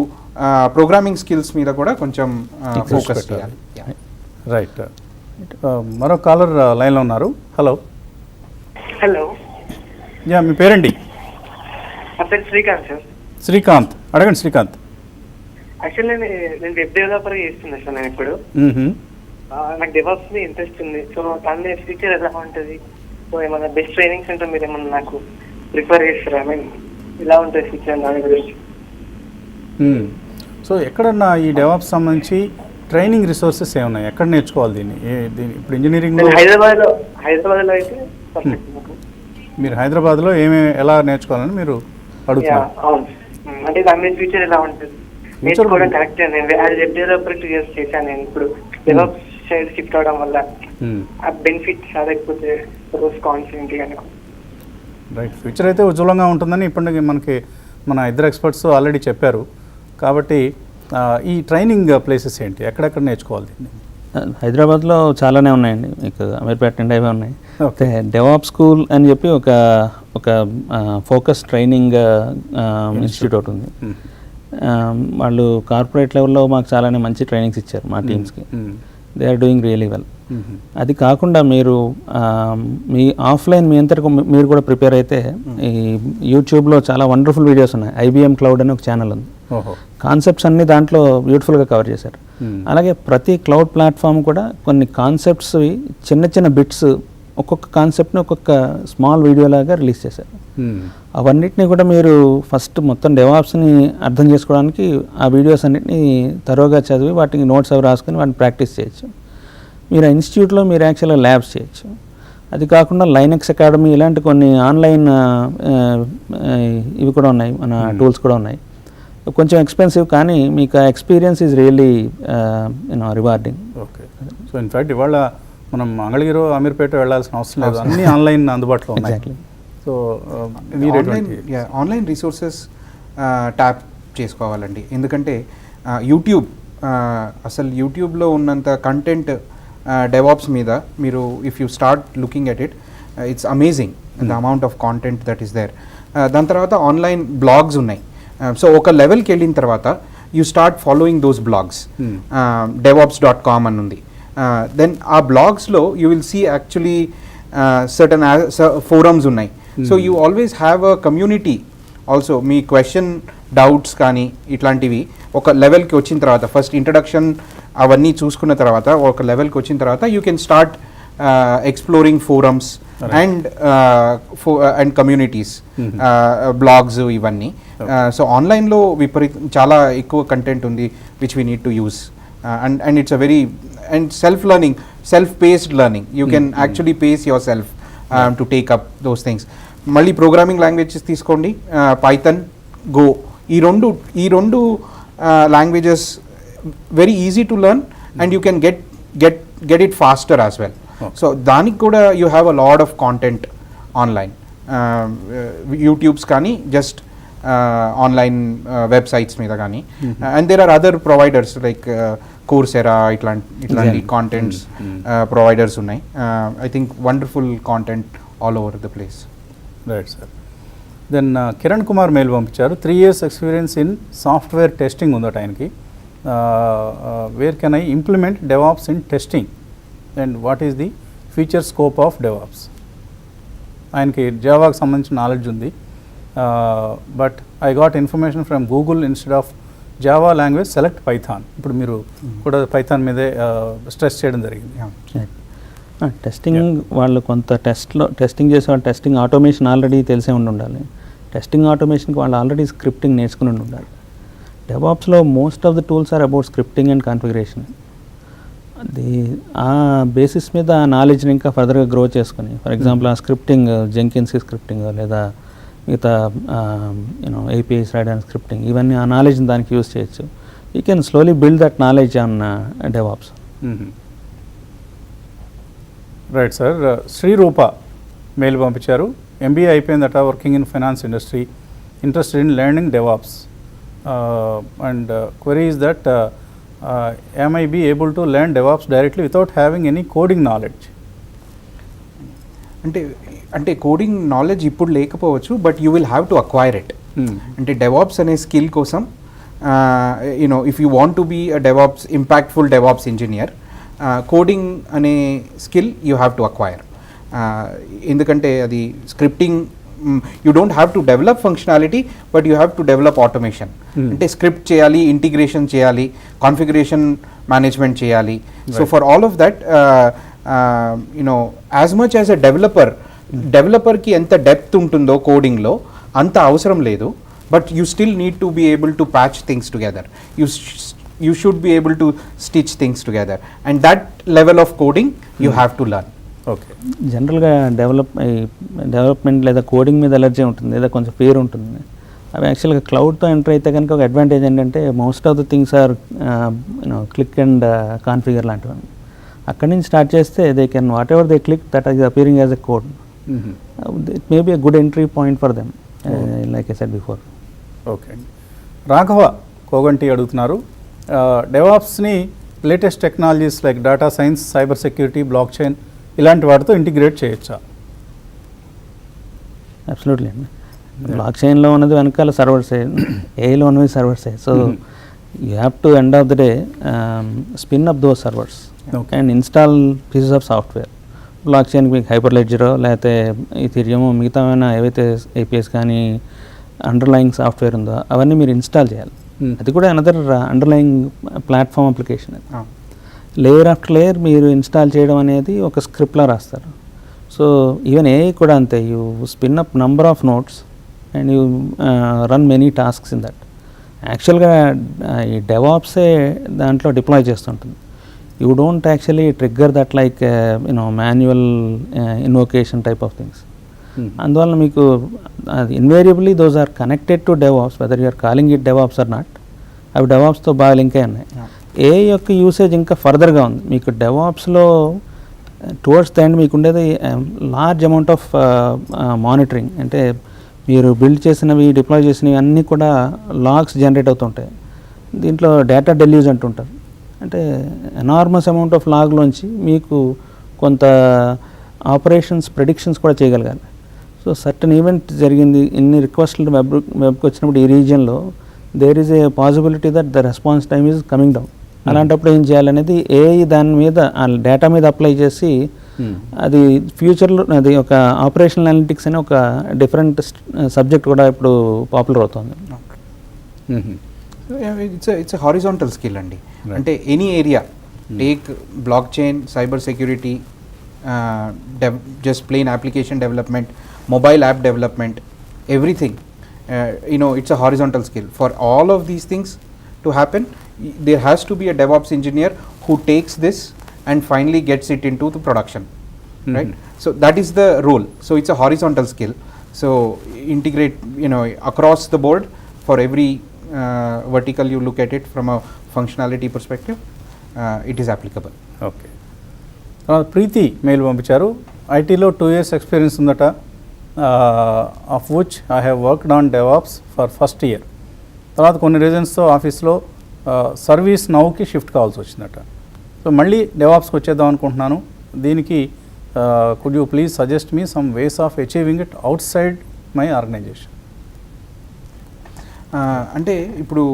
ప్రోగ్రామింగ్ స్కిల్స్ మీద కూడా కొంచెం ఫోకస్ చేయాలి. రైట్. మరో కాలర్ లైన్లో ఉన్నారు. హలో. హలో, యా, మీ పేరండి? నా పేరు శ్రీకాంత్ సార్. శ్రీకాంత్, అడగండి శ్రీకాంత్. యాక్చువల్లీ నేను వెబ్ డెవలపర్ చేస్తున్నా సార్. నేను ఇప్పుడు నాకు డెవలప్స్ మీద ఇంట్రెస్ట్ ఉంది. సో దాని ఫ్యూచర్ ఎలా ఉంటుంది? సో ఏమైనా బెస్ట్ ట్రైనింగ్ సెంటర్ మీరు ఏమన్నా నాకు ప్రిఫర్ చేస్తారా? ఐ మీన్ ఎలా ఉంటుంది ఫ్యూచర్ దాని గురించి? సో ఎక్కడన్నా ఈ డెవాప్స్ సంబంధించి ట్రైనింగ్ రిసోర్సెస్ ఏమున్నాయి? ఎక్కడ నేర్చుకోవాలి దీన్ని? ఇప్పుడు ఇంజనీరింగ్ హైదరాబాద్లో అయితే పర్ఫెక్ట్. మీరు హైదరాబాద్లో ఎలా నేర్చుకోవాలని మీరు అడుగుతున్నారు? అవును, అంటే దాని మీద ఫ్యూచర్ ఎలా ఉంటుంది? నేర్చుకోవడం కరెక్ట్. నేను యాజ్ వెబ్ డెవలపర్ చేశాను. నేను ఇప్పుడు డెవలప్ సైడ్ షిఫ్ట్ అవడం వల్ల ఆ బెనిఫిట్స్ లేకపోతే కాన్స్ ఏంటి అని. రైట్. ఫ్యూచర్ అయితే ఉజ్వలంగా ఉంటుందని ఇప్పుడు మనకి మన ఇద్దరు ఎక్స్పర్ట్స్ ఆల్రెడీ చెప్పారు. కాబట్టి ఈ ట్రైనింగ్ ప్లేసెస్ ఏంటి? ఎక్కడెక్కడ నేర్చుకోవాలి దీన్ని? హైదరాబాద్లో చాలానే ఉన్నాయండి. మీకు అమీర్పేట నిండా అవే ఉన్నాయి. అయితే డెవాప్ స్కూల్ అని చెప్పి ఒక ఫోకస్ ట్రైనింగ్ ఇన్స్టిట్యూట్ ఉంది. వాళ్ళు కార్పొరేట్ లెవెల్లో మాకు చాలానే మంచి ట్రైనింగ్స్ ఇచ్చారు మా టీమ్స్కి. They are doing really well. అది కాకుండా మీరు మీ ఆఫ్లైన్ మీ అంతకు మీరు కూడా ప్రిపేర్ అయితే ఈ యూట్యూబ్లో చాలా వండర్ఫుల్ వీడియోస్ ఉన్నాయి. IBM క్లౌడ్ అని ఒక ఛానల్ ఉంది. కాన్సెప్ట్స్ అన్ని దాంట్లో బ్యూటిఫుల్గా కవర్ చేశారు. అలాగే ప్రతి క్లౌడ్ ప్లాట్ఫామ్ కూడా కొన్ని కాన్సెప్ట్స్ చిన్న చిన్న బిట్స్, ఒక్కొక్క కాన్సెప్ట్ని ఒక్కొక్క స్మాల్ వీడియోలాగా రిలీజ్ చేశారు. అవన్నిటిని కూడా మీరు ఫస్ట్ మొత్తం డెవాప్స్ని అర్థం చేసుకోవడానికి ఆ వీడియోస్ అన్నిటిని తరోగా చదివి వాటికి నోట్స్ అవి రాసుకొని వాటిని ప్రాక్టీస్ చేయొచ్చు. మీరు ఆ ఇన్స్టిట్యూట్లో మీరు యాక్చువల్గా ల్యాబ్స్ చేయొచ్చు. అది కాకుండా లైనక్స్ అకాడమీ ఇలాంటి కొన్ని ఆన్లైన్ ఇవి కూడా ఉన్నాయి, మన టూల్స్ కూడా ఉన్నాయి. కొంచెం ఎక్స్పెన్సివ్, కానీ మీకు ఆ experience is really rewarding. Okay. So in fact ఇవాళ మనం మంగళగిరి, అమీర్పేట వెళ్ళాల్సిన అవసరం లేదు, అన్ని ఆన్లైన్ అందుబాటులో ఉన్నాయి. Exactly. So online resources tap చేసుకోవాలండి. ఎందుకంటే యూట్యూబ్, అసలు యూట్యూబ్లో ఉన్నంత కంటెంట్ డెవాప్స్ మీద మీరు if you start looking at it, it's amazing the amount of content that is there. దాని తర్వాత ఆన్లైన్ బ్లాగ్స్ ఉన్నాయి. సో ఒక లెవెల్కి వెళ్ళిన తర్వాత you start following those blogs. devops.com అని ఉంది. దెన్ ఆ బ్లాగ్స్లో you will see actually certain forums ఉన్నాయి. So you always have a community also. మీ క్వశ్చన్, డౌట్స్ కానీ ఇట్లాంటివి ఒక లెవెల్కి వచ్చిన తర్వాత, ఫస్ట్ ఇంట్రడక్షన్ అవన్నీ చూసుకున్న తర్వాత ఒక లెవెల్కి వచ్చిన తర్వాత you can start exploring forums and communities, blogs ఇవన్నీ. సో ఆన్లైన్లో చాలా ఎక్కువ కంటెంట్ ఉంది which we need to use. And it's a very and self-paced learning. You can actually pace yourself to take up those things. మళ్ళీ programming languages తీసుకోండి, Python, Go. ఈ రెండు languages very easy to learn and you can get it faster as well. So దానికి కూడా you have a lot of content online, YouTubes కానీ just online websites మీద కానీ. And there are other providers like Coursera, ఇట్లాంటి contents providers ఉన్నాయి. I think wonderful content all over the place. Right sir. Then Kiran Kumar mail పంపించారు. 3 years experience in software testing ఉందట ఆయనకి. Where can I implement DevOps in testing and what is the future scope of DevOps? ఆయనకి జావాకి సంబంధించిన knowledge ఉంది, but I got information from Google instead of Java language select Python. ఇప్పుడు మీరు కూడా Python మీదే stress చేయడం జరిగింది. టెస్టింగ్ వాళ్ళు కొంత టెస్టింగ్ చేసే వాళ్ళు టెస్టింగ్ ఆటోమేషన్ ఆల్రెడీ తెలిసే ఉండాలి. టెస్టింగ్ ఆటోమేషన్కి వాళ్ళు ఆల్రెడీ స్క్రిప్టింగ్ నేర్చుకుని ఉండాలి. డెవాప్స్లో most of the tools are about scripting and configuration. అది ఆ బేసిస్ మీద ఆ నాలెడ్జ్ని ఇంకా ఫర్దర్గా గ్రో చేసుకుని, ఫర్ ఎగ్జాంపుల్ ఆ స్క్రిప్టింగ్, జెంకిన్స్కి స్క్రిప్టింగ్ లేదా మిగతా APIs రాయడానికి స్క్రిప్టింగ్, ఇవన్నీ ఆ నాలెడ్జ్ని దానికి యూజ్ చేయొచ్చు. You can slowly build that knowledge on devops. Right sir. Sreerupa mail పంపించారు. MBA అయిపోయిందట, working in finance industry. interested in learning DevOps. And query is that am I be able to learn DevOps directly without having any coding knowledge? అంటే coding knowledge ఇప్పుడు లేకపోవచ్చు, but you will have to acquire it. అంటే DevOps అనే skill కోసం you know if you want to be a DevOps impactful DevOps engineer, coding అనే skill you have to acquire. ఎందుకంటే అది scripting, you don't have to develop functionality, but you have to develop automation. అంటే script చేయాలి, integration చేయాలి, configuration management చేయాలి. So for all of that you know as much as a డెవలపర్కి ఎంత depth ఉంటుందో కోడింగ్లో అంత అవసరం లేదు. But you still need to be able to patch things together. You should be able to stitch things together, and that level of coding you have to learn. Okay. జనరల్గా development లేదా coding మీద allergy ఉంటుంది, లేదా కొంచెం fear ఉంటుంది. అవి యాక్చువల్గా క్లౌడ్తో enter అయితే కనుక ఒక అడ్వాంటేజ్ ఏంటంటే most of the things are click and configure లాంటివి. అక్కడి నుంచి స్టార్ట్ చేస్తే they can whatever they click that is appearing as a code. It may be a good entry point for them, like I said before. Okay. Raghava Koganti అడుగుతున్నారు, డెవాప్స్ని latest technologies like data science, cyber security, blockchain ఇలాంటి వాటితో integrate చేయొచ్చా? Absolutely అండి. Black చైన్లో ఉన్నది వెనకాల సర్వర్సే, ఏఐలో ఉన్నవి సర్వర్సే. So you have to end of the day spin up those servers and install pieces of software. బ్లాక్ చైన్కి మీకు హైపర్ లెడ్జరో లేకపోతే ఇథీరియం మిగతా ఏవైతే ఏపీఎస్ కానీ అండర్లయింగ్ సాఫ్ట్వేర్ ఉందో అవన్నీ మీరు ఇన్స్టాల్ చేయాలి. అది కూడా అనదర్ అండర్లయింగ్ ప్లాట్ఫామ్ అప్లికేషన్. అది లేయర్ ఆఫ్టర్ లేయర్ మీరు ఇన్స్టాల్ చేయడం అనేది ఒక స్క్రిప్ట్లో రాస్తారు. సో ఈవెన్ ఏఐ కూడా అంతే, you spin up number of notes and you run many tasks in that. యాక్చువల్గా ఈ డెవాప్సే దాంట్లో డిప్లాయ్ చేస్తుంటుంది. You don't actually trigger that like manual invocation type of things. అందువల్ల మీకు అది invariably those are connected to DevOps, whether you're calling it DevOps or not. అవి డెవాప్స్తో బాగా లింక్ అయి ఉన్నాయి. ఏ యొక్క యూసేజ్ ఇంకా ఫర్దర్గా ఉంది. మీకు డెవాప్స్లో టువర్డ్స్ ద ఎండ్ మీకు ఉండేది లార్జ్ అమౌంట్ ఆఫ్ మానిటరింగ్. అంటే మీరు బిల్డ్ చేసినవి, డిప్లాయ్ చేసినవి అన్నీ కూడా లాగ్స్ జనరేట్ అవుతుంటాయి. దీంట్లో డేటా డెల్యూజ్ అంటుంటారు. అంటే ఎనార్మస్ అమౌంట్ ఆఫ్ లాగ్లోంచి మీకు కొంత ఆపరేషన్స్ ప్రెడిక్షన్స్ కూడా చేయగలగాలి. సో సర్టన్ ఈవెంట్ జరిగింది, ఇన్ని రిక్వెస్ట్లు వెబ్కి వచ్చినప్పుడు ఈ రీజియన్లో there is a possibility that the response time is coming down. అలాంటప్పుడు ఏం చేయాలనేది ఏఐ దాని మీద ఆ డేటా మీద అప్లై చేసి అది ఫ్యూచర్లో అది ఒక ఆపరేషనల్ అనలిటిక్స్ అనే ఒక డిఫరెంట్ సబ్జెక్ట్ కూడా ఇప్పుడు పాపులర్ అవుతుంది. ఇట్స్ ఎ హారిజాంటల్ స్కిల్ అండి. అంటే any area, take block chain, cyber security, just plain application development, mobile app development, everything. It's a horizontal skill. For all of these things to happen, there has to be a DevOps engineer who takes this and finally gets it into the production, right? So that is the role. So it's a horizontal skill. So integrate, across the board for every vertical you look at it from a functionality perspective, it is applicable. Okay. Preeti mail పంపించారు, ఐటీలో 2 years experience ఉందట, of which I have worked on DevOps for first year. తర్వాత కొన్ని రీజన్స్తో ఆఫీస్లో service నౌకి shift కావాల్సి వచ్చిందట. So మళ్ళీ డెవాప్స్కి వచ్చేద్దాం అనుకుంటున్నాను. దీనికి could you please suggest me some ways of achieving it outside my organization. అంటే ఇప్పుడు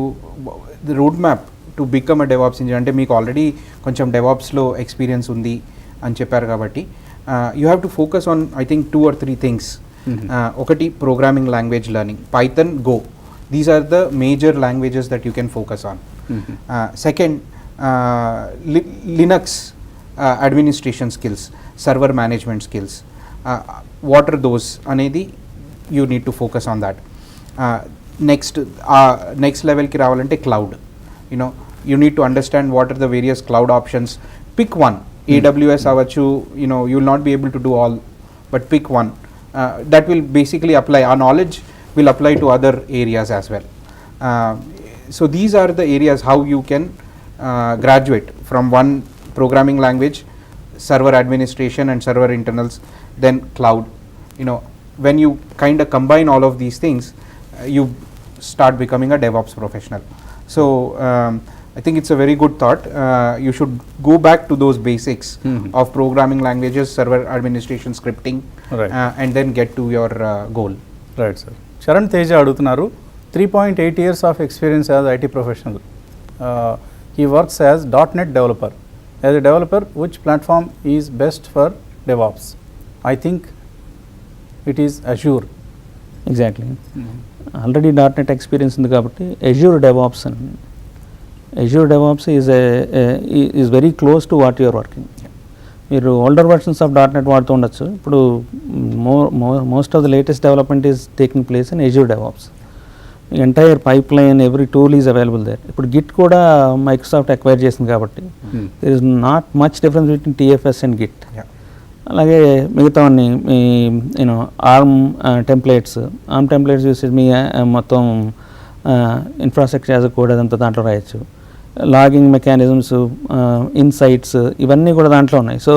the road map to become a DevOps engineer, అంటే మీకు ఆల్రెడీ కొంచెం డెవాప్స్లో ఎక్స్పీరియన్స్ ఉంది అని చెప్పారు కాబట్టి you have to focus on I think 2 or 3 things. ఒకటి programming language learning, Python, Go, these are the major languages that you can focus on. Second, Linux administration skills, server management skills, what are those అనేది you need to focus on that. Next లెవెల్కి రావాలంటే cloud, you need to understand what are the various cloud options. Pick one. AWS avachu, you will not be able to do all, but pick one. That will basically apply, our knowledge will apply to other areas as well. So these are the areas how you can graduate from one programming language, server administration and server internals, then cloud. When you kind of combine all of these things, you start becoming a DevOps professional. So I think it's a very good thought. You should go back to those basics of programming languages, server administration, scripting, Right. And then get to your goal. Right sir. Charan Teja అడుగుతున్నారు 3.8 years of experience as IT professional. He works as .NET developer. As a developer which platform is best for DevOps? I think it is Azure. Exactly. Already .NET experience ఉంది కాబట్టి Azure DevOps అని. Azure DevOps is very close to what you're working. మీరు older versions of .NET వాడుతూ ఉండొచ్చు. ఇప్పుడు most of the latest development is taking place in Azure DevOps. Entire pipeline every tool is available there. ఇప్పుడు Git కూడా Microsoft acquire చేసింది కాబట్టి there is not much difference between TFS and Git. అలాగే మిగతావన్నీ మీ you know ARM templates usage మీ మొత్తం infrastructure as code అదంతా దాంట్లో రాయొచ్చు. లాగింగ్ మెకానిజమ్స్, ఇన్సైట్స్ ఇవన్నీ కూడా దాంట్లో ఉన్నాయి. So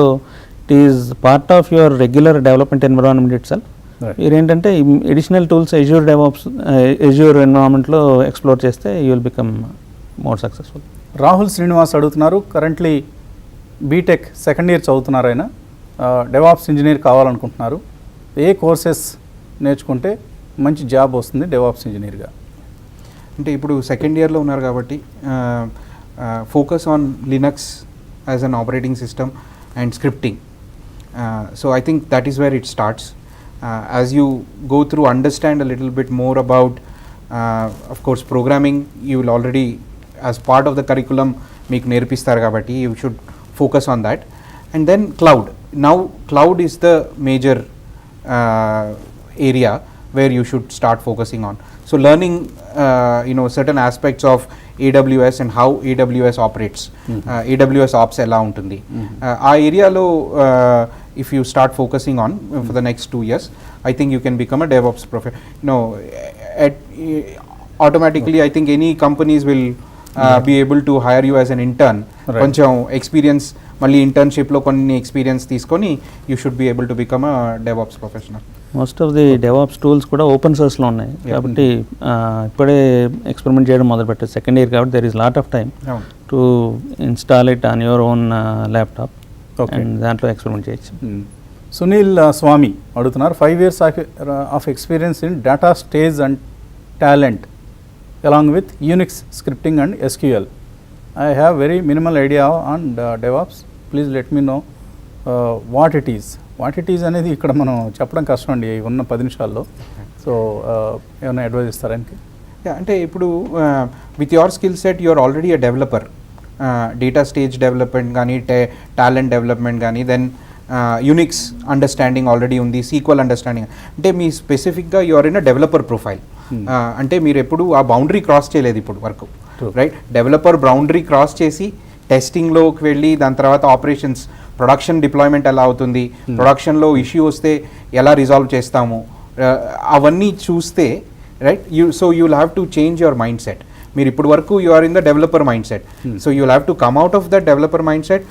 it is part of your regular development environment itself. మీరేంటంటే additional tools Azure DevOps Azure ఎన్విరాన్మెంట్లో ఎక్స్ప్లోర్ చేస్తే you will become more successful. Rahul Srinivas అడుగుతున్నారు, కరెంట్లీ బీటెక్ సెకండ్ ఇయర్ చదువుతున్నారు ఆయన, డెవాప్స్ ఇంజనీర్ కావాలనుకుంటున్నారు. ఏ కోర్సెస్ నేర్చుకుంటే మంచి జాబ్ వస్తుంది డెవాప్స్ ఇంజనీర్గా? అంటే ఇప్పుడు సెకండ్ ఇయర్లో ఉన్నారు కాబట్టి focus on Linux as an operating system and scripting. So I think that is where it starts. As you go through understand a little bit more about of course programming you will already as part of the curriculum మీకు నేర్పిస్తారు కాబట్టి you should focus on that. And then cloud is the major area where you should start focusing on. So learning certain aspects of AWS and how AWS operates, AWS ops ఎలా ఉంటుంది ఆ ఏరియాలో if you start focusing on for the next 2 years, I think you can become a DevOps professional. Automatically I think any companies will be able to hire you as an intern. కొంచెం experience మళ్ళీ ఇంటర్న్షిప్లో కొన్ని experience తీసుకొని you should be able to become a DevOps professional. Most of the DevOps tools కూడా open సోర్స్లో ఉన్నాయి కాబట్టి ఇప్పుడే experiment చేయడం మొదలుపెట్టారు. సెకండ్ ఇయర్ కాబట్టి there is lot of time to install it on your own laptop and దాంట్లో experiment చేయొచ్చు. సునీల్ స్వామి అడుగుతున్నారు, 5 years of experience in data stage and talent along with Unix scripting and SQL. I have very minimal idea on DevOps. Please let me know what it is. What it is అనేది ఇక్కడ మనం చెప్పడం కష్టం అండి ఉన్న 10 నిమిషాల్లో. So ఏమైనా advise ఇస్తారానికి? అంటే ఇప్పుడు with your skill set you're already a developer. Data stage development కానీ టాలెంట్ డెవలప్మెంట్ కానీ దెన్ యూనిక్స్ అండర్స్టాండింగ్ ఆల్రెడీ ఉంది, సీక్వెల్ అండర్స్టాండింగ్ అంటే మీ స్పెసిఫిక్గా you're in a developer profile. అంటే మీరు ఎప్పుడు ఆ బౌండరీ క్రాస్ చేయలేదు ఇప్పుడు వరకు, రైట్? డెవలపర్ బౌండరీ క్రాస్ చేసి టెస్టింగ్లోకి వెళ్ళి దాని తర్వాత ఆపరేషన్స్ ప్రొడక్షన్ డిప్లాయ్మెంట్ ఎలా అవుతుంది, ప్రొడక్షన్లో ఇష్యూ వస్తే ఎలా రిజాల్వ్ చేస్తాము అవన్నీ చూస్తే, right? So you will have to change your mindset. మీరు ఇప్పుడు వరకు you are in the developer mindset, so you will have to come out of the developer mindset,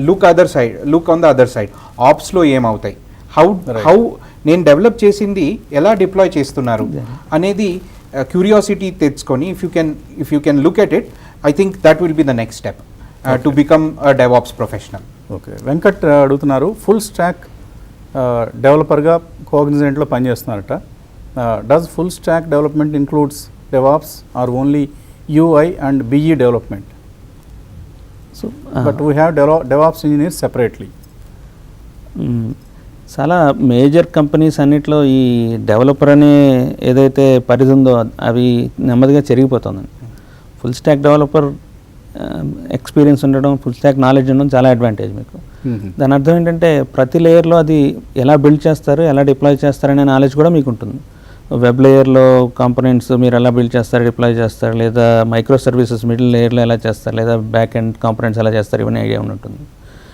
look on the other side. ఆప్స్లో ఏమవుతాయి, how నేను చేసింది ఎలా deploy చేస్తున్నారు అనేది క్యూరియాసిటీ తెచ్చుకొని if you can look at it, I think that will be the next step to become a DevOps professional. Okay, Venkat అడుగుతున్నారు, full stack డెవలపర్గా కోగ్నిజెంట్లో పనిచేస్తున్నారట. Does full stack development includes DevOps or only UI and BE development? So but we have DevOps engineers separately. చాలా major companies అన్నిట్లో ఈ developer అనే ఏదైతే పరిధి ఉందో అవి నెమ్మదిగా చెరిగిపోతుందండి. ఫుల్ స్టాక్ డెవలపర్ ఎక్స్పీరియన్స్ ఉండడం, ఫుల్ స్టాక్ నాలెడ్జ్ ఉండడం చాలా అడ్వాంటేజ్ మీకు. దాని అర్థం ఏంటంటే ప్రతి లేయర్లో అది ఎలా బిల్డ్ చేస్తారు, ఎలా డిప్లాయ్ చేస్తారనే నాలెడ్జ్ కూడా మీకు ఉంటుంది. వెబ్ లేయర్లో కాంపోనెంట్స్ మీరు ఎలా బిల్డ్ చేస్తారు, డిప్లాయ్ చేస్తారు, లేదా మైక్రో సర్వీసెస్ మిడిల్ లేయర్లో ఎలా చేస్తారు, లేదా బ్యాక్ ఎండ్ కాంపోనెంట్స్ ఎలా చేస్తారు, ఇవన్నీ ఐడియా ఉంటుంది.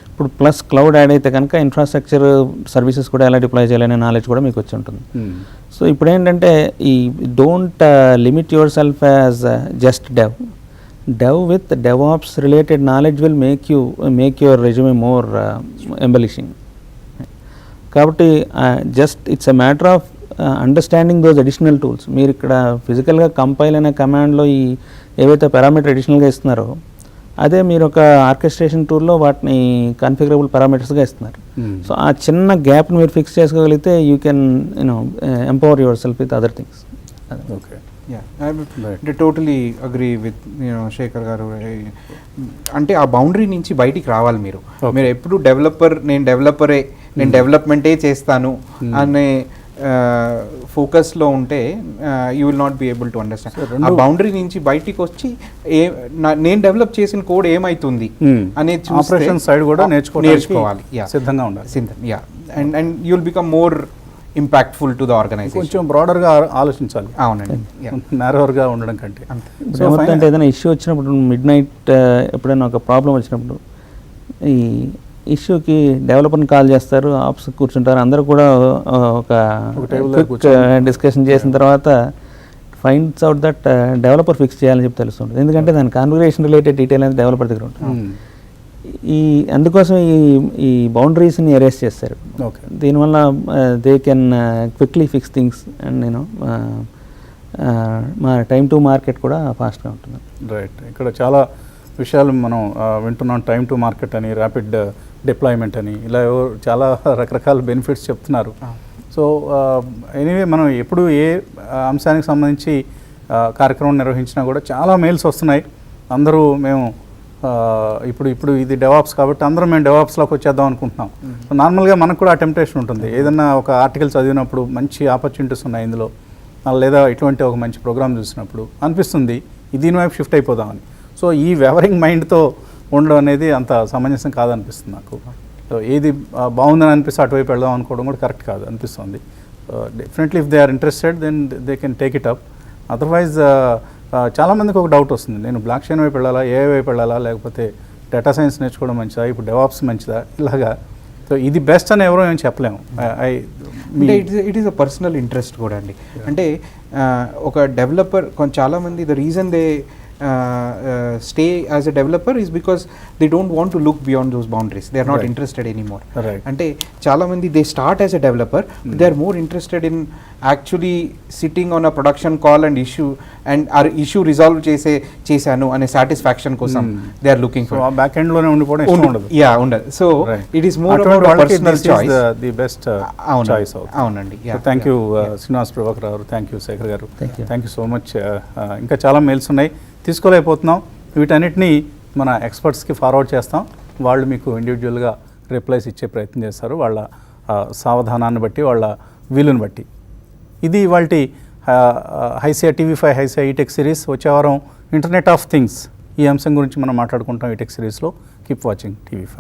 ఇప్పుడు ప్లస్ క్లౌడ్ యాడ్ అయితే కనుక ఇన్ఫ్రాస్ట్రక్చర్ సర్వీసెస్ కూడా ఎలా డిప్లాయ్ చేయాలనే నాలెడ్జ్ కూడా మీకు వచ్చి ఉంటుంది. సో ఇప్పుడు ఏంటంటే ఈ don't limit yourself as just dev with DevOps related knowledge will make your resume more embellishing. కాబట్టి just it's a matter of understanding those additional tools. మీరు ఇక్కడ ఫిజికల్గా కంపైల్ అనే కమాండ్లో ఈ ఏవైతే పారామీటర్ అడిషనల్గా ఇస్తున్నారో అదే మీరు ఒక ఆర్కెస్ట్రేషన్ టూల్లో వాటిని కన్ఫిగరబుల్ పారామీటర్స్గా ఇస్తున్నారు. సో ఆ చిన్న గ్యాప్ని మీరు ఫిక్స్ చేసుకోగలిగితే you can empower your self with other things. Okay, అంటే టోటలీ అగ్రీ విత్ శేఖర్ గారు. అంటే ఆ బౌండరీ నుంచి బయటికి రావాలి మీరు. మీరు ఎప్పుడు నేను డెవలప్మెంటే చేస్తాను అనే ఫోకస్లో ఉంటే you will not be able to understand. ఆ బౌండరీ నుంచి బయటికి వచ్చి నేను డెవలప్ చేసిన కోడ్ ఏమైతుంది అనేది ఆపరేషన్ సైడ్ కూడా నేర్చుకోవాలి, సిద్ధంగా ఉండాలి. And you will become more impactful to the organization. కొంచెం బ్రాడర్గా ఆలోచించాలి. అవునండి, నారోవర్గా ఉండడం కంటే. ఏమవుతుందంటే ఏదైనా ఇష్యూ వచ్చినప్పుడు మిడ్ నైట్ ఎప్పుడైనా ఒక ప్రాబ్లం వచ్చినప్పుడు ఈ ఇష్యూకి డెవలపర్ని కాల్ చేస్తారు, ఆప్స్ కూర్చుంటారు, అందరూ కూడా ఒక క్విక్ డిస్కషన్ చేసిన తర్వాత finds out that developer fix చేయాలని చెప్పి తెలుస్తుంటుంది. ఎందుకంటే దాని కాన్ఫిగరేషన్ రిలేటెడ్ డీటెయిల్ అనేది డెవలపర్ దగ్గర ఉంటుంది. అందుకోసం ఈ బౌండరీస్ని ఎరేస్ చేస్తారు. దీనివల్ల they can quickly fix things and నేను మా టైం టు మార్కెట్ కూడా ఫాస్ట్గా ఉంటుంది. రైట్, ఇక్కడ చాలా విషయాలు మనం వింటున్నాం. టైం టు మార్కెట్ అని, ర్యాపిడ్ డిప్లాయ్మెంట్ అని, ఇలా చాలా రకరకాల బెనిఫిట్స్ చెప్తున్నారు. సో ఎనీవే మనం ఎప్పుడు ఏ అంశానికి సంబంధించి కార్యక్రమం నిర్వహించినా కూడా చాలా మెయిల్స్ వస్తున్నాయి. అందరూ మేము ఇప్పుడు ఇది డెవాప్స్ కాబట్టి అందరం మేము డెవాప్స్లోకి వచ్చేద్దాం అనుకుంటున్నాం. నార్మల్గా మనకు కూడా ఆ టెంప్టేషన్ ఉంటుంది. ఏదన్నా ఒక ఆర్టికల్ చదివినప్పుడు మంచి ఆపర్చునిటీస్ ఉన్నాయి ఇందులో, లేదా ఇటువంటి ఒక మంచి ప్రోగ్రామ్ చూసినప్పుడు అనిపిస్తుంది దీని వైపు షిఫ్ట్ అయిపోదామని. సో ఈ వెవరింగ్ మైండ్తో ఉండడం అనేది అంత సమంజసం కాదనిపిస్తుంది నాకు. సో ఏది బాగుందని అనిపిస్తే అటువైపు వెళ్దాం అనుకోవడం కూడా కరెక్ట్ కాదు అనిపిస్తుంది. Definitely if they are interested then they can take it up. Otherwise చాలామందికి ఒక డౌట్ వస్తుంది, నేను బ్లాక్ చైన్ వైపు వెళ్ళాలా, ఏఐ వైపు వెళ్ళాలా, లేకపోతే డేటా సైన్స్ నేర్చుకోవడం మంచిదా, ఇప్పుడు డెవాప్స్ మంచిదా, ఇలాగా. సో ఇది బెస్ట్ అని ఎవరో ఏం చెప్పలేము. It is a personal interest కూడా అండి. అంటే ఒక డెవలపర్ చాలామంది the reason they stay as a developer is because they don't want to look beyond those boundaries. They are not interested anymore. Ante chaala mandi they start as a developer, but they are more interested in actually sitting on a production call and our issue resolve chesanu ane satisfaction kosam they are looking for. So back end lone undipoda ishtam undadu. Yeah, undadu. So it is more about a personal choice. The best choice out. Avunandi. Yeah. So thank you Srinivas Prabhakar garu, thank you Shekhar garu, thank you so much. Inka chaala mails unnai, తీసుకోలేకపోతున్నాం. వీటన్నిటినీ మన ఎక్స్పర్ట్స్కి forward చేస్తాం. వాళ్ళు మీకు ఇండివిజువల్గా replies ఇచ్చే ప్రయత్నం చేస్తారు, వాళ్ళ సావధానాన్ని బట్టి, వాళ్ళ వీలుని బట్టి. ఇది ఇవాళ HYSEA TV5 HYSEA ETech series. వచ్చే వారం ఇంటర్నెట్ ఆఫ్ థింగ్స్ ఈ అంశం గురించి మనం మాట్లాడుకుంటాం ఈటెక్ సిరీస్లో. Keep watching TV5.